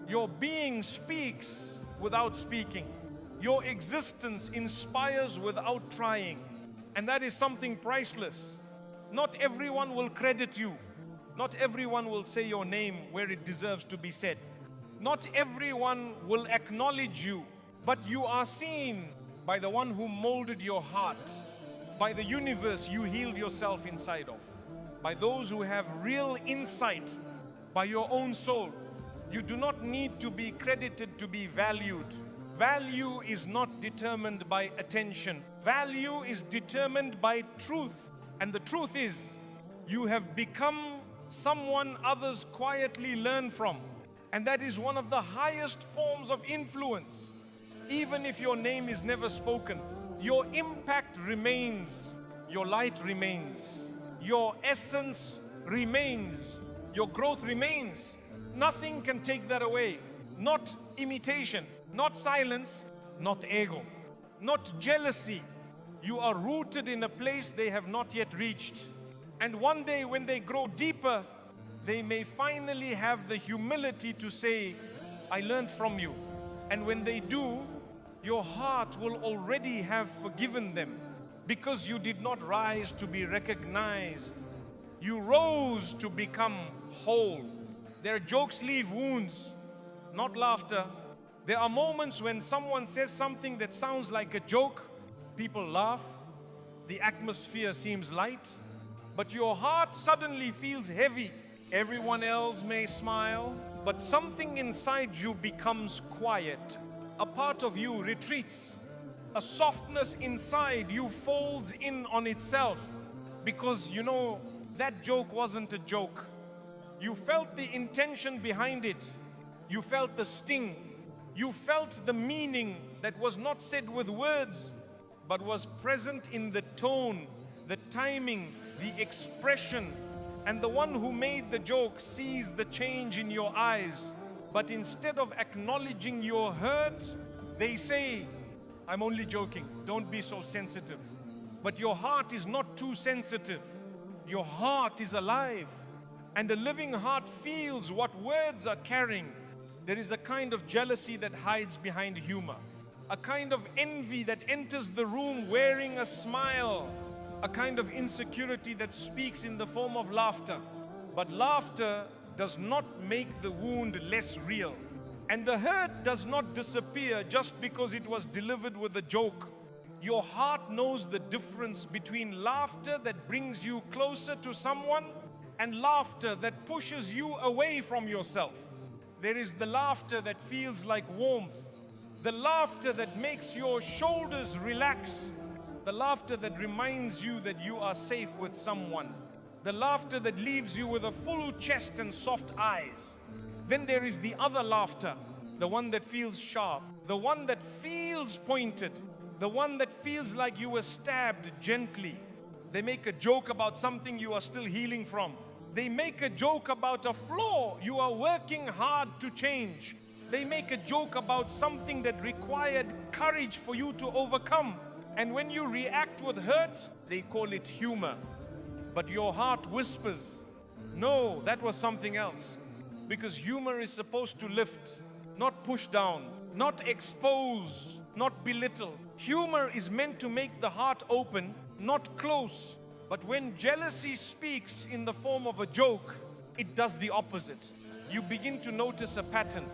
Your being speaks without speaking. Your existence inspires without trying. And that is something priceless. Not everyone will credit you. Not everyone will say your name where it deserves to be said. Not everyone will acknowledge you, but you are seen by the one who molded your heart, by the universe you healed yourself inside of, by those who have real insight, by your own soul. You do not need to be credited to be valued. Value is not determined by attention. Value is determined by truth. And the truth is, you have become someone others quietly learn from. And that is one of the highest forms of influence. Even if your name is never spoken, your impact remains, your light remains, your essence remains, your growth remains. Nothing can take that away. Not imitation, not silence, not ego, not jealousy. You are rooted in a place they have not yet reached. And one day when they grow deeper, they may finally have the humility to say, I learned from you. And when they do, your heart will already have forgiven them, because you did not rise to be recognized. You rose to become whole. Their jokes leave wounds, not laughter. There are moments when someone says something that sounds like a joke. People laugh. The atmosphere seems light, but your heart suddenly feels heavy. Everyone else may smile, but something inside you becomes quiet. A part of you retreats. A softness inside you folds in on itself, because you know that joke wasn't a joke. You felt the intention behind it. You felt the sting. You felt the meaning that was not said with words, but was present in the tone, the timing, the expression. And the one who made the joke sees the change in your eyes. But instead of acknowledging your hurt, they say, I'm only joking, don't be so sensitive. But your heart is not too sensitive. Your heart is alive. And a living heart feels what words are carrying. There is a kind of jealousy that hides behind humor. A kind of envy that enters the room wearing a smile. A kind of insecurity that speaks in the form of laughter. But laughter does not make the wound less real. And the hurt does not disappear just because it was delivered with a joke. Your heart knows the difference between laughter that brings you closer to someone and laughter that pushes you away from yourself. There is the laughter that feels like warmth, the laughter that makes your shoulders relax, the laughter that reminds you that you are safe with someone, the laughter that leaves you with a full chest and soft eyes. Then there is the other laughter, the one that feels sharp, the one that feels pointed, the one that feels like you were stabbed gently. They make a joke about something you are still healing from. They make a joke about a flaw you are working hard to change. They make a joke about something that required courage for you to overcome. And when you react with hurt, they call it humor. But your heart whispers, no, that was something else. Because humor is supposed to lift, not push down, not expose, not belittle. Humor is meant to make the heart open, not close. But when jealousy speaks in the form of a joke, it does the opposite. You begin to notice a pattern.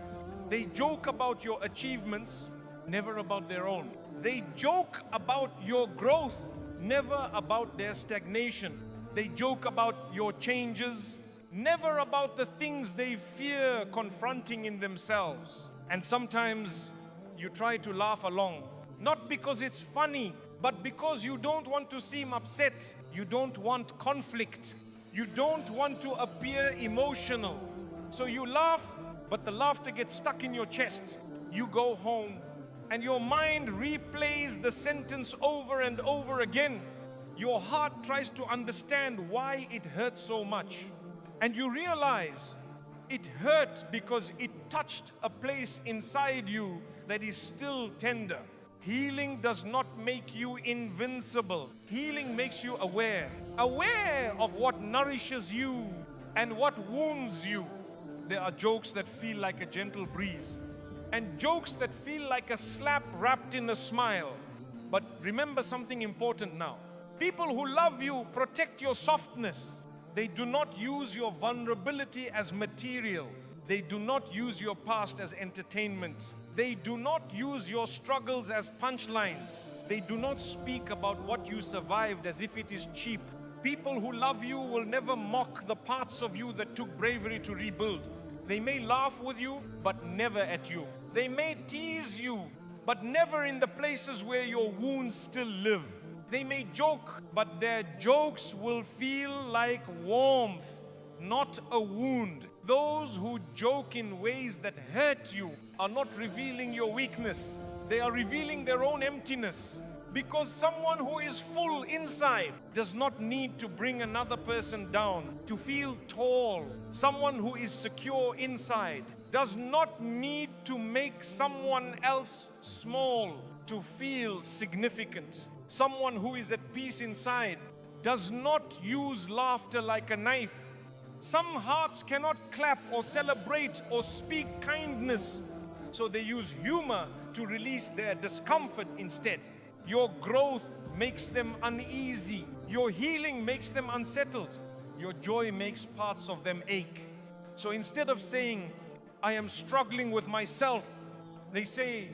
They joke about your achievements, never about their own. They joke about your growth, never about their stagnation. They joke about your changes, never about the things they fear confronting in themselves. And sometimes you try to laugh along, not because it's funny, but because you don't want to seem upset. You don't want conflict. You don't want to appear emotional. So you laugh, but the laughter gets stuck in your chest. You go home, and your mind replays the sentence over and over again. Your heart tries to understand why it hurt so much. And you realize it hurt because it touched a place inside you that is still tender. Healing does not make you invincible. Healing makes you aware of what nourishes you and what wounds you. There are jokes that feel like a gentle breeze, and jokes that feel like a slap wrapped in a smile. But remember something important now. People who love you protect your softness. They do not use your vulnerability as material. They do not use your past as entertainment. They do not use your struggles as punchlines. They do not speak about what you survived as if it is cheap. People who love you will never mock the parts of you that took bravery to rebuild. They may laugh with you, but never at you. They may tease you, but never in the places where your wounds still live. They may joke, but their jokes will feel like warmth, not a wound. Those who joke in ways that hurt you are not revealing your weakness. They are revealing their own emptiness. Because someone who is full inside does not need to bring another person down to feel tall. Someone who is secure inside does not need to make someone else small to feel significant. Someone who is at peace inside does not use laughter like a knife, Some hearts cannot clap or celebrate or speak kindness, so they use humor to release their discomfort instead. Your growth makes them uneasy. Your healing makes them unsettled. Your joy makes parts of them ache. So instead of saying, I am struggling with myself, they say,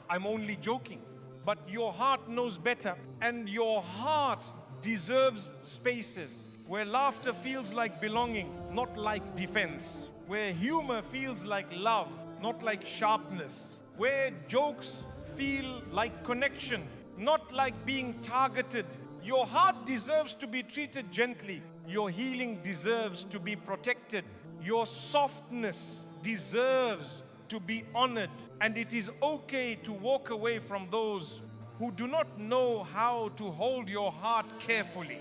I'm only joking. But your heart knows better, and your heart deserves spaces where laughter feels like belonging, not like defense, where humor feels like love, not like sharpness, where jokes feel like connection, not like being targeted. Your heart deserves to be treated gently. Your healing deserves to be protected. Your softness deserves to be honored. And it is okay to walk away from those who do not know how to hold your heart carefully.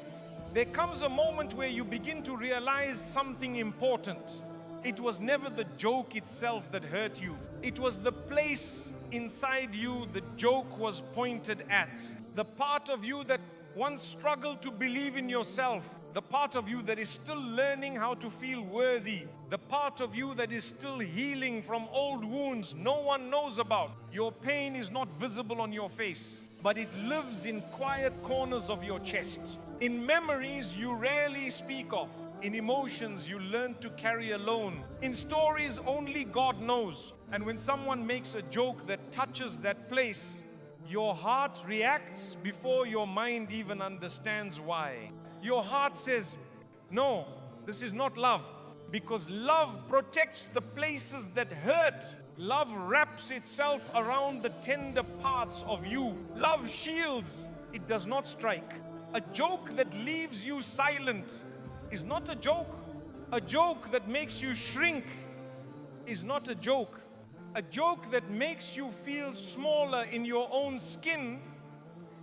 There comes a moment where you begin to realize something important. It was never the joke itself that hurt you. It was the place inside you the joke was pointed at. The part of you that once struggled to believe in yourself, the part of you that is still learning how to feel worthy, the part of you that is still healing from old wounds no one knows about. Your pain is not visible on your face, but it lives in quiet corners of your chest, in memories you rarely speak of, in emotions you learn to carry alone, in stories only God knows. And when someone makes a joke that touches that place, your heart reacts before your mind even understands why. Your heart says, no, this is not love, because love protects the places that hurt. Love wraps itself around the tender parts of you. Love shields, it does not strike. A joke that leaves you silent is not a joke. A joke that makes you shrink is not a joke. A joke that makes you feel smaller in your own skin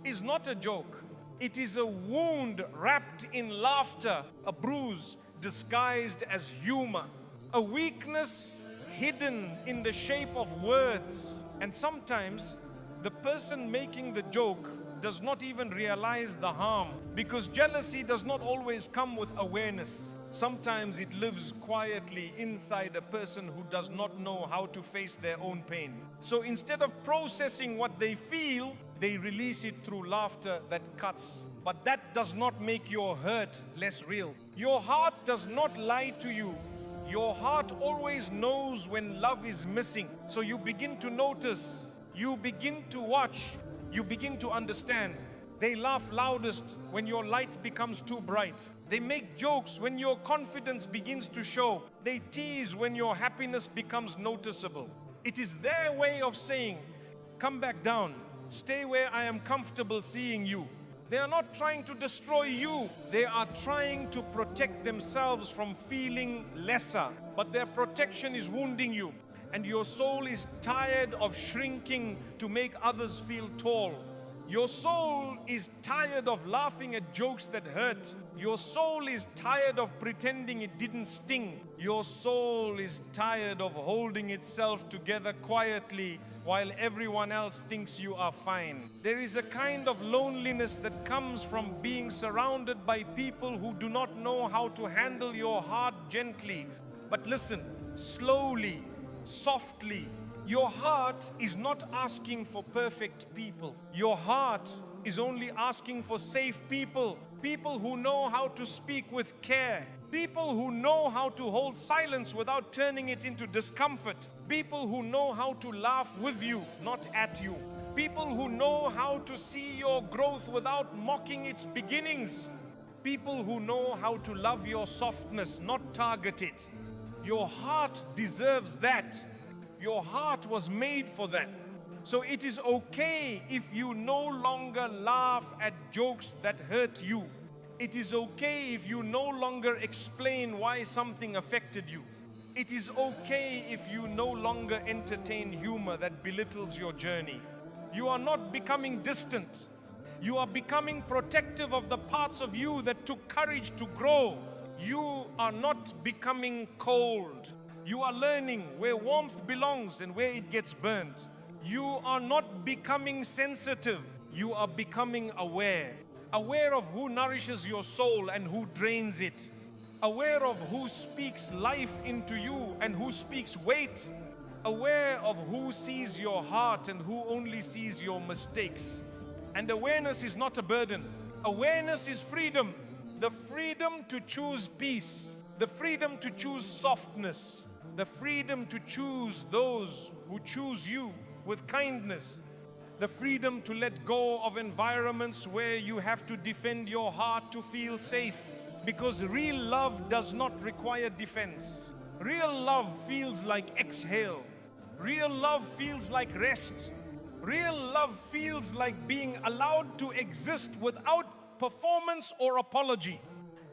is not a joke. It is a wound wrapped in laughter, a bruise disguised as humor, a weakness hidden in the shape of words. And sometimes the person making the joke does not even realize the harm, because jealousy does not always come with awareness. Sometimes it lives quietly inside a person who does not know how to face their own pain. So instead of processing what they feel, they release it through laughter that cuts. But that does not make your hurt less real. Your heart does not lie to you. Your heart always knows when love is missing. So you begin to notice, you begin to watch, you begin to understand. They laugh loudest when your light becomes too bright. They make jokes when your confidence begins to show. They tease when your happiness becomes noticeable. It is their way of saying, come back down, stay where I am comfortable seeing you. They are not trying to destroy you. They are trying to protect themselves from feeling lesser. But their protection is wounding you. And your soul is tired of shrinking to make others feel tall. Your soul is tired of laughing at jokes that hurt. Your soul is tired of pretending it didn't sting. Your soul is tired of holding itself together quietly while everyone else thinks you are fine. There is a kind of loneliness that comes from being surrounded by people who do not know how to handle your heart gently. But listen, slowly, softly. Your heart is not asking for perfect people. Your heart is only asking for safe people. People who know how to speak with care. People who know how to hold silence without turning it into discomfort. People who know how to laugh with you, not at you. People who know how to see your growth without mocking its beginnings. People who know how to love your softness, not target it. Your heart deserves that. Your heart was made for that. So it is okay if you no longer laugh at jokes that hurt you. It is okay if you no longer explain why something affected you. It is okay if you no longer entertain humor that belittles your journey. You are not becoming distant. You are becoming protective of the parts of you that took courage to grow. You are not becoming cold. You are learning where warmth belongs and where it gets burned. You are not becoming sensitive. You are becoming aware. Aware of who nourishes your soul and who drains it. aware of who speaks life into you and who speaks weight, aware of who sees your heart and who only sees your mistakes. And awareness is not a burden. Awareness is freedom. The freedom to choose peace, the freedom to choose softness, the freedom to choose those who choose you with kindness, the freedom to let go of environments where you have to defend your heart to feel safe. Because real love does not require defense. Real love feels like exhale. Real love feels like rest. Real love feels like being allowed to exist without performance or apology.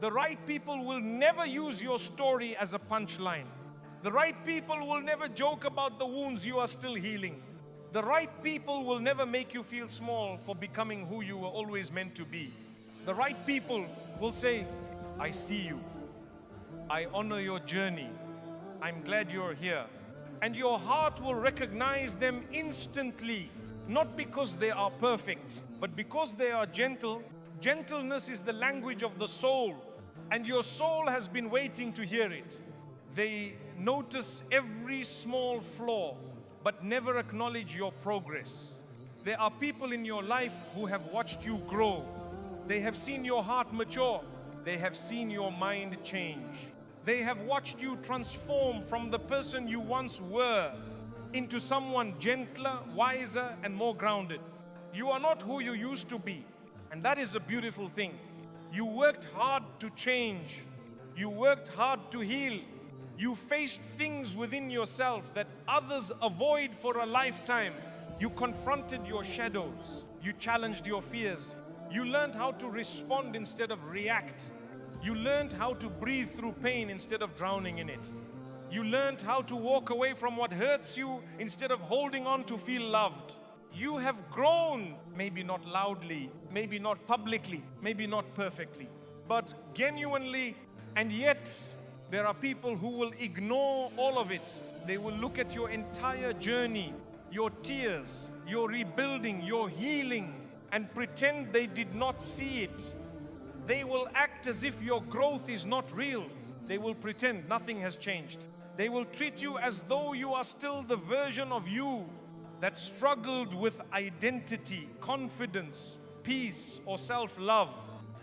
The right people will never use your story as a punchline. The right people will never joke about the wounds you are still healing. The right people will never make you feel small for becoming who you were always meant to be. The right people will say, I see you. I honor your journey. I'm glad you're here. And your heart will recognize them instantly, not because they are perfect, but because they are gentle. Gentleness is the language of the soul, and your soul has been waiting to hear it. They notice every small flaw, but never acknowledge your progress. There are people in your life who have watched you grow. They have seen your heart mature. They have seen your mind change. They have watched you transform from the person you once were into someone gentler, wiser, and more grounded. You are not who you used to be, and that is a beautiful thing. You worked hard to change. You worked hard to heal. You faced things within yourself that others avoid for a lifetime. You confronted your shadows. You challenged your fears. You learned how to respond instead of react. You learned how to breathe through pain instead of drowning in it. You learned how to walk away from what hurts you instead of holding on to feel loved. You have grown, maybe not loudly, maybe not publicly, maybe not perfectly, but genuinely. And yet, there are people who will ignore all of it. They will look at your entire journey, your tears, your rebuilding, your healing, and pretend they did not see it. They will act as if your growth is not real. They will pretend nothing has changed. They will treat you as though you are still the version of you that struggled with identity, confidence, peace, or self-love.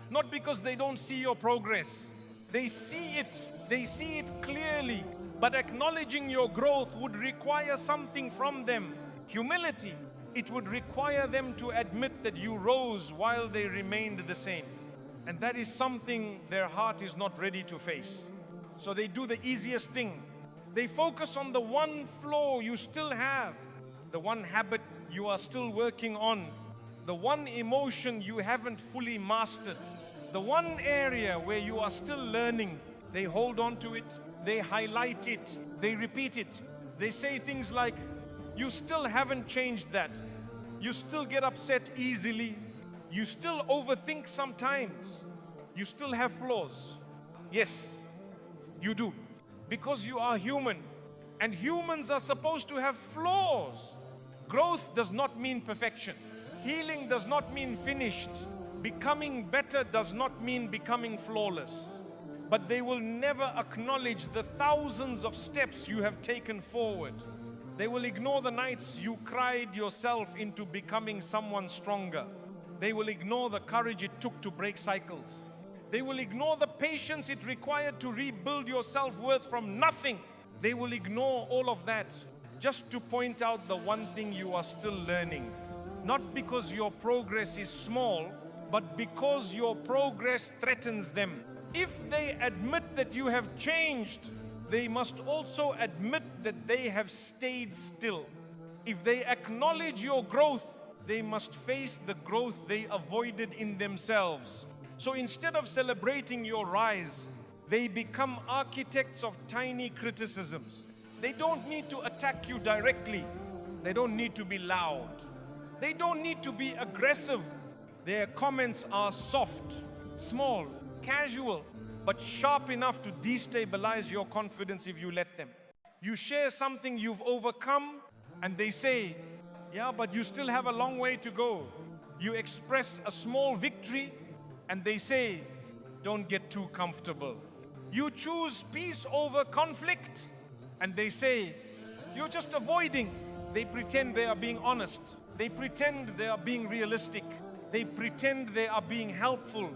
Not because they don't see your progress. They see it clearly. But acknowledging your growth would require something from them. Humility. It would require them to admit that you rose while they remained the same. And that is something their heart is not ready to face. So they do the easiest thing. They focus on the one flaw you still have, the one habit you are still working on, the one emotion you haven't fully mastered, the one area where you are still learning. They hold on to it, they highlight it, they repeat it. They say things like, you still haven't changed that. You still get upset easily. You still overthink sometimes. You still have flaws. Yes, you do. Because you are human. And humans are supposed to have flaws. Growth does not mean perfection. Healing does not mean finished. Becoming better does not mean becoming flawless. But they will never acknowledge the thousands of steps you have taken forward. They will ignore the nights you cried yourself into becoming someone stronger. They will ignore the courage it took to break cycles. They will ignore the patience it required to rebuild your self-worth from nothing. They will ignore all of that just to point out the one thing you are still learning. Not because your progress is small, but because your progress threatens them. If they admit that you have changed, they must also admit that they have stayed still. If they acknowledge your growth, they must face the growth they avoided in themselves. So instead of celebrating your rise, they become architects of tiny criticisms. They don't need to attack you directly. They don't need to be loud. They don't need to be aggressive. Their comments are soft, small, casual, but sharp enough to destabilize your confidence if you let them. You share something you've overcome, and they say, yeah, but you still have a long way to go. You express a small victory, and they say, don't get too comfortable. You choose peace over conflict, and they say, you're just avoiding. They pretend they are being honest. They pretend they are being realistic. They pretend they are being helpful.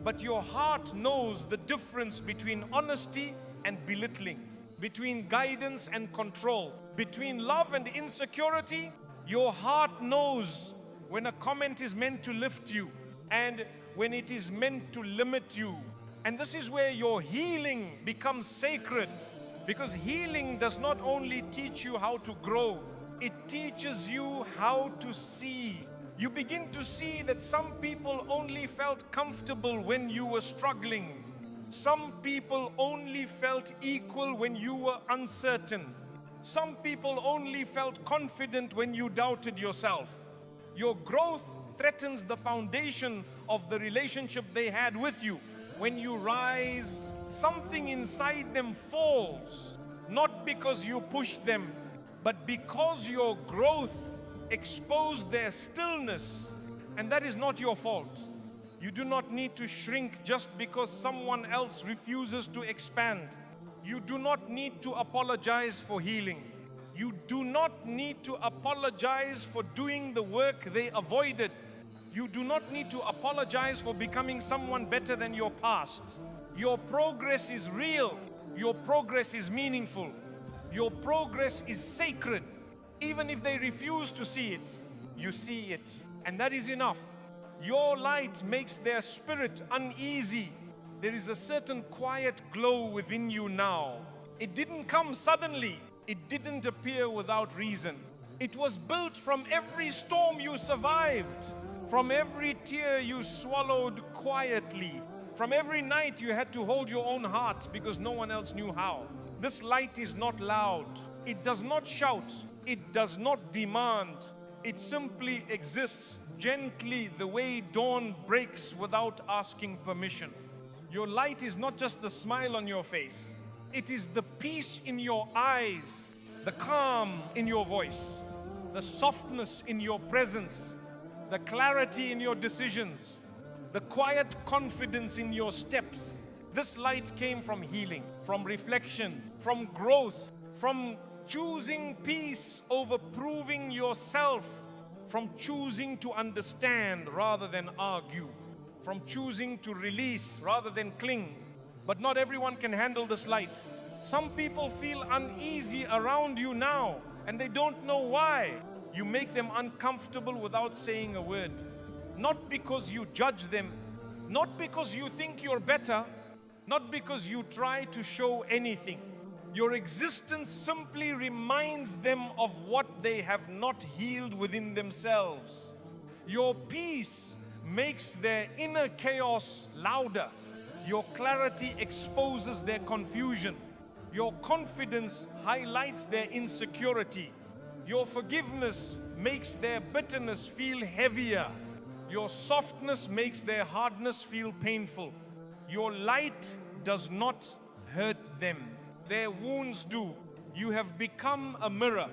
But your heart knows the difference between honesty and belittling, between guidance and control, between love and insecurity. Your heart knows when a comment is meant to lift you and when it is meant to limit you. And this is where your healing becomes sacred, because healing does not only teach you how to grow, it teaches you how to see. You begin to see that some people only felt comfortable when you were struggling. Some people only felt equal when you were uncertain. Some people only felt confident when you doubted yourself. Your growth threatens the foundation of the relationship they had with you. When you rise, something inside them falls, not because you push them, but because your growth exposed their stillness, and that is not your fault. You do not need to shrink just because someone else refuses to expand. You do not need to apologize for healing. You do not need to apologize for doing the work they avoided. You do not need to apologize for becoming someone better than your past. Your progress is real. Your progress is meaningful. Your progress is sacred. Even if they refuse to see it, you see it. And that is enough. Your light makes their spirit uneasy. There is a certain quiet glow within you now. It didn't come suddenly. It didn't appear without reason. It was built from every storm you survived, from every tear you swallowed quietly, from every night you had to hold your own heart because no one else knew how. This light is not loud. It does not shout. It does not demand. It simply exists gently, the way dawn breaks without asking permission. Your light is not just the smile on your face. It is the peace in your eyes, the calm in your voice, the softness in your presence, the clarity in your decisions, the quiet confidence in your steps. This light came from healing, from reflection, from growth, from choosing peace over proving yourself, from choosing to understand rather than argue, from choosing to release rather than cling. But not everyone can handle this light. Some people feel uneasy around you now, and they don't know why. You make them uncomfortable without saying a word. Not because you judge them, not because you think you're better, not because you try to show anything. Your existence simply reminds them of what they have not healed within themselves. Your peace makes their inner chaos louder. Your clarity exposes their confusion. Your confidence highlights their insecurity. Your forgiveness makes their bitterness feel heavier. Your softness makes their hardness feel painful. Your light does not hurt them. Their wounds do. You have become a mirror.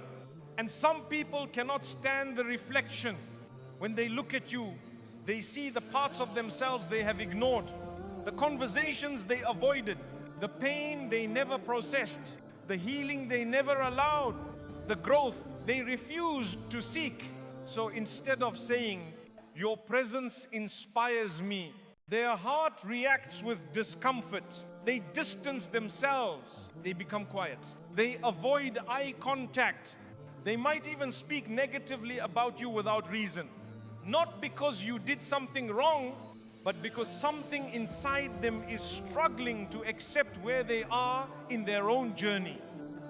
And some people cannot stand the reflection. When they look at you, they see the parts of themselves they have ignored, the conversations they avoided, the pain they never processed, the healing they never allowed, the growth they refused to seek. So instead of saying, "Your presence inspires me," their heart reacts with discomfort. They distance themselves. They become quiet. They avoid eye contact. They might even speak negatively about you without reason. Not because you did something wrong, but because something inside them is struggling to accept where they are in their own journey.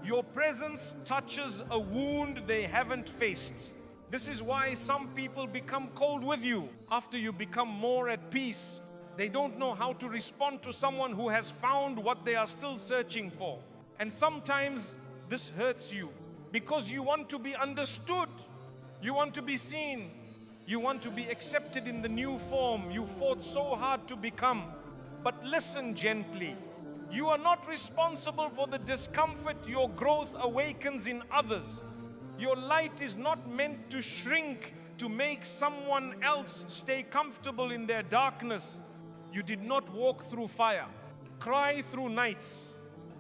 Your presence touches a wound they haven't faced. This is why some people become cold with you after you become more at peace. They don't know how to respond to someone who has found what they are still searching for. And sometimes this hurts you because you want to be understood. You want to be seen. You want to be accepted in the new form you fought so hard to become. But listen gently. You are not responsible for the discomfort your growth awakens in others. Your light is not meant to shrink to make someone else stay comfortable in their darkness. You did not walk through fire. Cry through nights.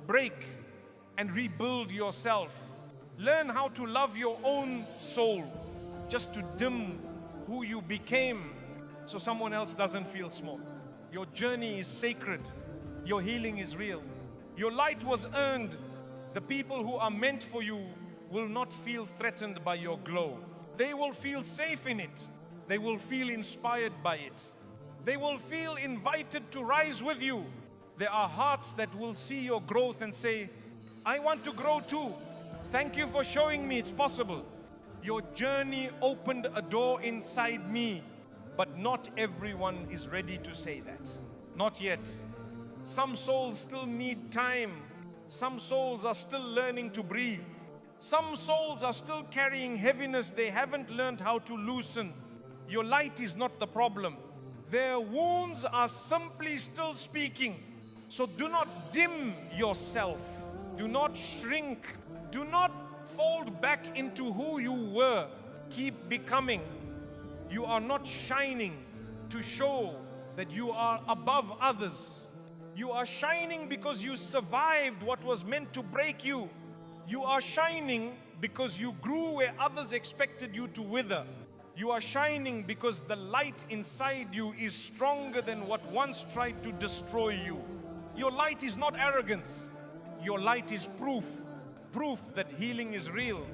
Break and rebuild yourself. Learn how to love your own soul, just to dim who you became so someone else doesn't feel small. Your journey is sacred. Your healing is real. Your light was earned. The people who are meant for you will not feel threatened by your glow. They will feel safe in it. They will feel inspired by it. They will feel invited to rise with you. There are hearts that will see your growth and say, I want to grow too. Thank you for showing me it's possible. Your journey opened a door inside me, but not everyone is ready to say that. Not yet. Some souls still need time. Some souls are still learning to breathe. Some souls are still carrying heaviness they haven't learned how to loosen. Your light is not the problem. Their wounds are simply still speaking. So do not dim yourself. Do not shrink. Do not fold back into who you were. Keep becoming. You are not shining to show that you are above others. You are shining because you survived what was meant to break you. You are shining because you grew where others expected you to wither. You are shining because the light inside you is stronger than what once tried to destroy you. Your light is not arrogance. Your light is proof. Proof that healing is real.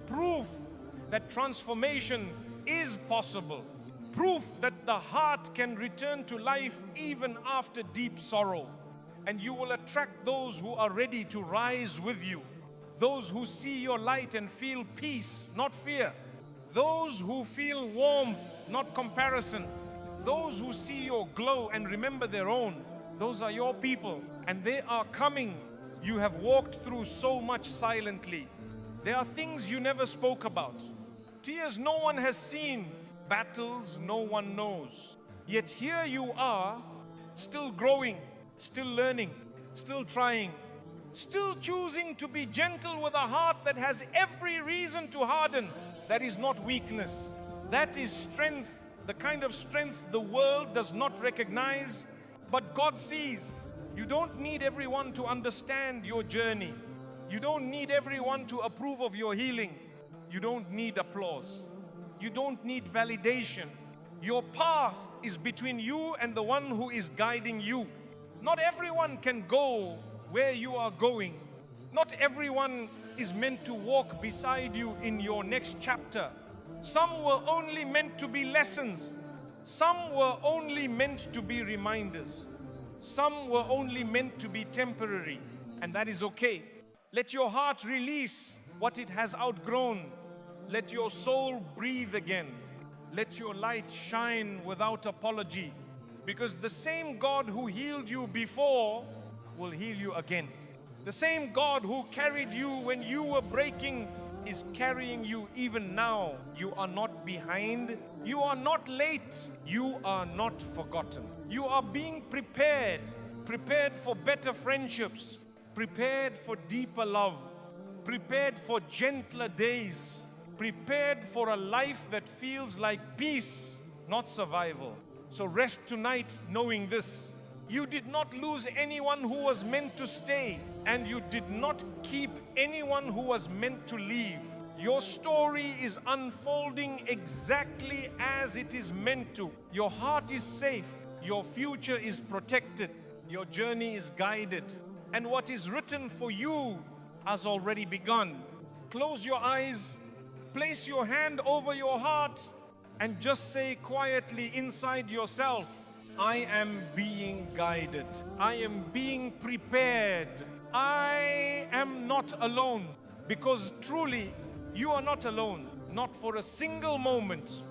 Proof that transformation is possible. Proof that the heart can return to life even after deep sorrow. And you will attract those who are ready to rise with you. Those who see your light and feel peace, not fear. Those who feel warmth, not comparison. Those who see your glow and remember their own. Those are your people, and they are coming. You have walked through so much silently. There are things you never spoke about. Tears no one has seen. Battles no one knows. Yet here you are, still growing, still learning, still trying, still choosing to be gentle with a heart that has every reason to harden. That is not weakness. That is strength, the kind of strength the world does not recognize, but God sees. You don't need everyone to understand your journey. You don't need everyone to approve of your healing. You don't need applause. You don't need validation. Your path is between you and the one who is guiding you. Not everyone can go where you are going. Not everyone is meant to walk beside you in your next chapter. Some were only meant to be lessons. Some were only meant to be reminders. Some were only meant to be temporary, and that is okay. Let your heart release what it has outgrown. Let your soul breathe again. Let your light shine without apology, because the same God who healed you before will heal you again. The same God who carried you when you were breaking is carrying you even now. You are not behind. You are not late. You are not forgotten. You are being prepared. Prepared for better friendships. Prepared for deeper love. Prepared for gentler days. Prepared for a life that feels like peace, not survival. So rest tonight knowing this. You did not lose anyone who was meant to stay, and you did not keep anyone who was meant to leave. Your story is unfolding exactly as it is meant to. Your heart is safe. Your future is protected. Your journey is guided. And what is written for you has already begun. Close your eyes, place your hand over your heart, and just say quietly inside yourself, I am being guided. I am being prepared. I am not alone. Because truly, you are not alone. Not for a single moment.